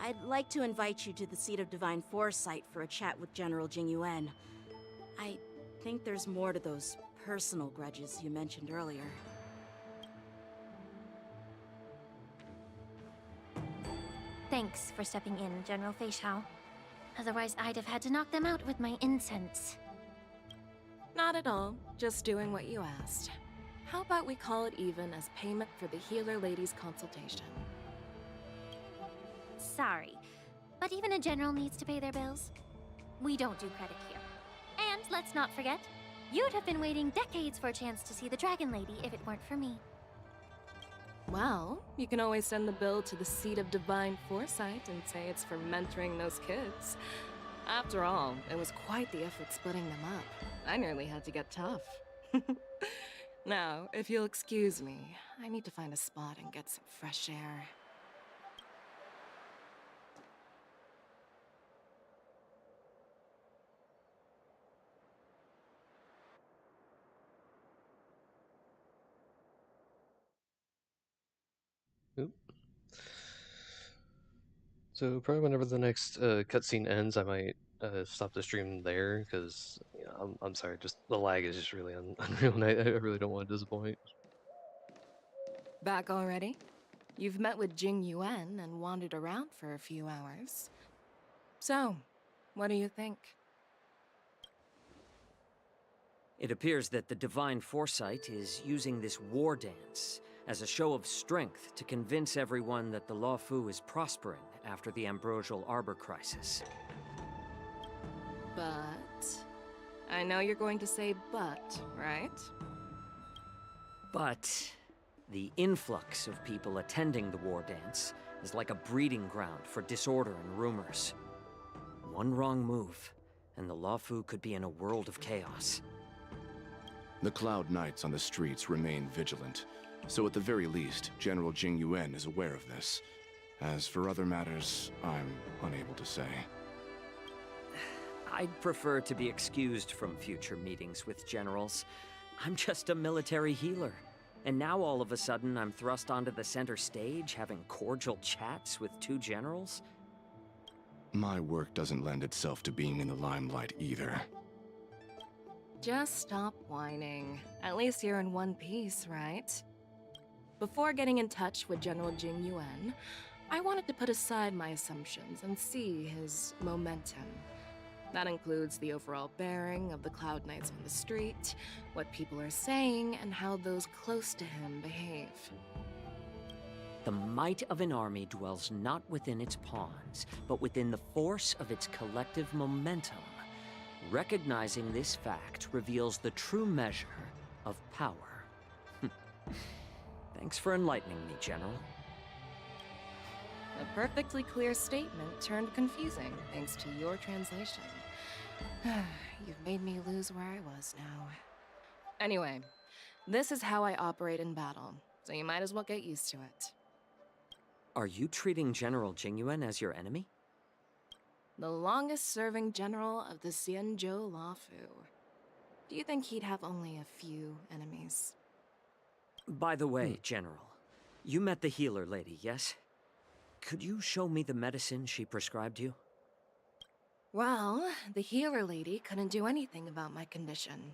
I'd like to invite you to the seat of divine foresight for a chat with General Jingyuan. I think there's more to those personal grudges you mentioned earlier. Thanks for stepping in, General Fei Xiao. Otherwise, I'd have had to knock them out with my incense. Not at all. Just doing what you asked. How about we call it even as payment for the healer lady's consultation? Sorry, but even a general needs to pay their bills. We don't do credit here. And let's not forget, you'd have been waiting decades for a chance to see the Dragon Lady if it weren't for me. Well, you can always send the bill to the seat of divine foresight and say it's for mentoring those kids. After all, it was quite the effort splitting them up. I nearly had to get tough. Now, if you'll excuse me, I need to find a spot and get some fresh air. Oop. So probably whenever the next cutscene ends, I might stop the stream there because I'm sorry, just the lag is just really unreal, and I really don't want to disappoint. Back already? You've met with Jing Yuan and wandered around for a few hours. So, what do you think? It appears that the Divine Foresight is using this war dance as a show of strength to convince everyone that the Luofu is prospering after the Ambrosial Arbor crisis. But... I know you're going to say but, right? But the influx of people attending the war dance is like a breeding ground for disorder and rumors. One wrong move, and the Luofu could be in a world of chaos. The Cloud Knights on the streets remain vigilant, so at the very least, General Jingyuan is aware of this. As for other matters, I'm unable to say. I'd prefer to be excused from future meetings with generals. I'm just a military healer. And now all of a sudden I'm thrust onto the center stage having cordial chats with two generals? My work doesn't lend itself to being in the limelight either. Just stop whining. At least you're in one piece, right? Before getting in touch with General Jing Yuan, I wanted to put aside my assumptions and see his momentum. That includes the overall bearing of the Cloud Knights on the street, what people are saying, and how those close to him behave. The might of an army dwells not within its pawns, but within the force of its collective momentum. Recognizing this fact reveals the true measure of power. Thanks for enlightening me, General. A perfectly clear statement turned confusing thanks to your translation. You've made me lose where I was now. Anyway, this is how I operate in battle, so you might as well get used to it. Are you treating General Jingyuan as your enemy? The longest-serving general of the Xianzhou Luofu. Do you think he'd have only a few enemies? By the way, General, you met the healer lady, yes? Could you show me the medicine she prescribed you? Well, the healer lady couldn't do anything about my condition.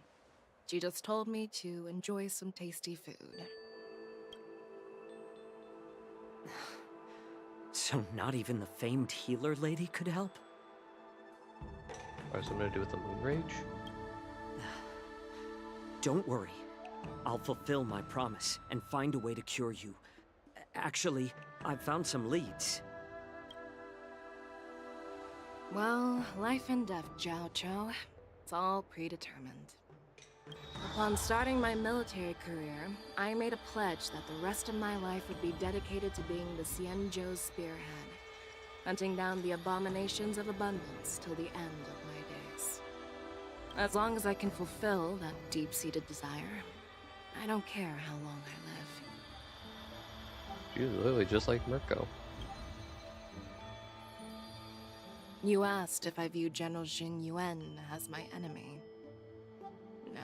She just told me to enjoy some tasty food. So not even the famed healer lady could help? Or something to do with the moon rage? Don't worry. I'll fulfill my promise and find a way to cure you. Actually, I've found some leads. Well, life and death, Jiao Chou. It's all predetermined. Upon starting my military career, I made a pledge that the rest of my life would be dedicated to being the Xianzhou spearhead, hunting down the abominations of abundance till the end of my days. As long as I can fulfill that deep-seated desire, I don't care how long I live. She's literally just like Mirko. You asked if I view General Jing Yuan as my enemy. No.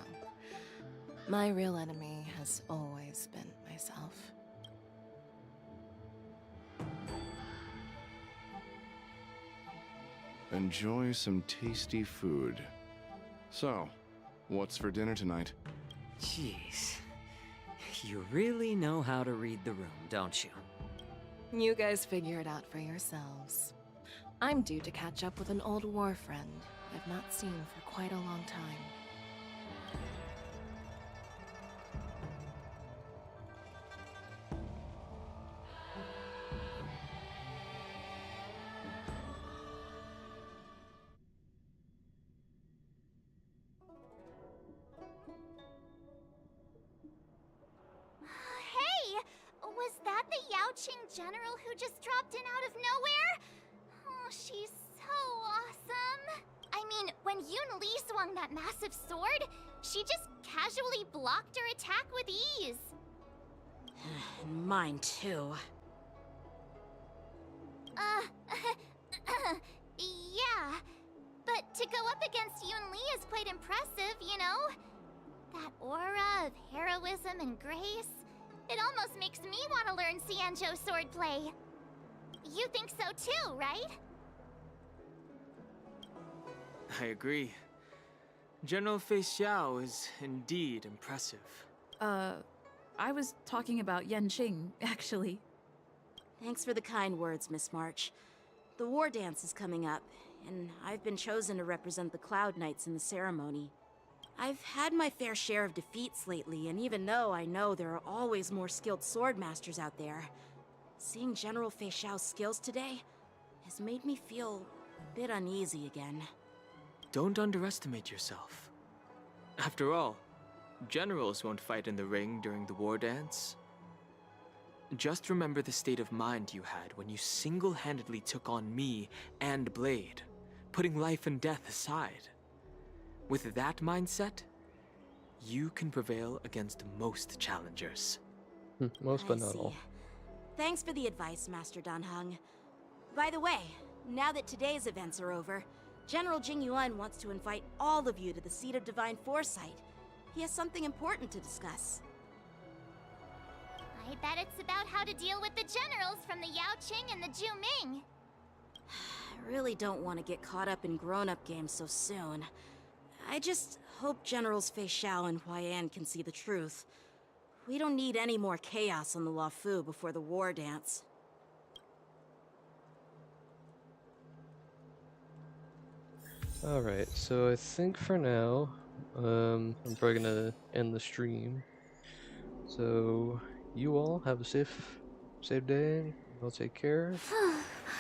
My real enemy has always been myself. Enjoy some tasty food. So, what's for dinner tonight? Jeez. You really know how to read the room, don't you? You guys figure it out for yourselves. I'm due to catch up with an old war friend I've not seen for quite a long time. Hey! Was that the Yaoqing general who just dropped in out of nowhere? Oh, she's so awesome! I mean, when Yun Li swung that massive sword, she just casually blocked her attack with ease. Mine too. Yeah. But to go up against Yun Li is quite impressive, you know? That aura of heroism and grace, it almost makes me want to learn Xianzhou swordplay. You think so too, right? I agree. General Fei Xiao is indeed impressive. I was talking about Yanqing, actually. Thanks for the kind words, Miss March. The war dance is coming up, and I've been chosen to represent the Cloud Knights in the ceremony. I've had my fair share of defeats lately, and even though I know there are always more skilled swordmasters out there, seeing General Fei Xiao's skills today has made me feel a bit uneasy again. Don't underestimate yourself. After all, generals won't fight in the ring during the war dance. Just remember the state of mind you had when you single-handedly took on me and Blade, putting life and death aside. With that mindset, you can prevail against most challengers. Most, but not all. Thanks for the advice, Master Dan Heng. By the way, now that today's events are over, General Jing Yuan wants to invite all of you to the Seat of Divine Foresight. He has something important to discuss. I bet it's about how to deal with the generals from the Yao Qing and the Ju Ming. I really don't want to get caught up in grown-up games so soon. I just hope Generals Fei Xiao and Huaiyan can see the truth. We don't need any more chaos on the Luofu before the war dance. Alright, so I think for now, I'm probably gonna end the stream. So, you all have a safe day. You all take care.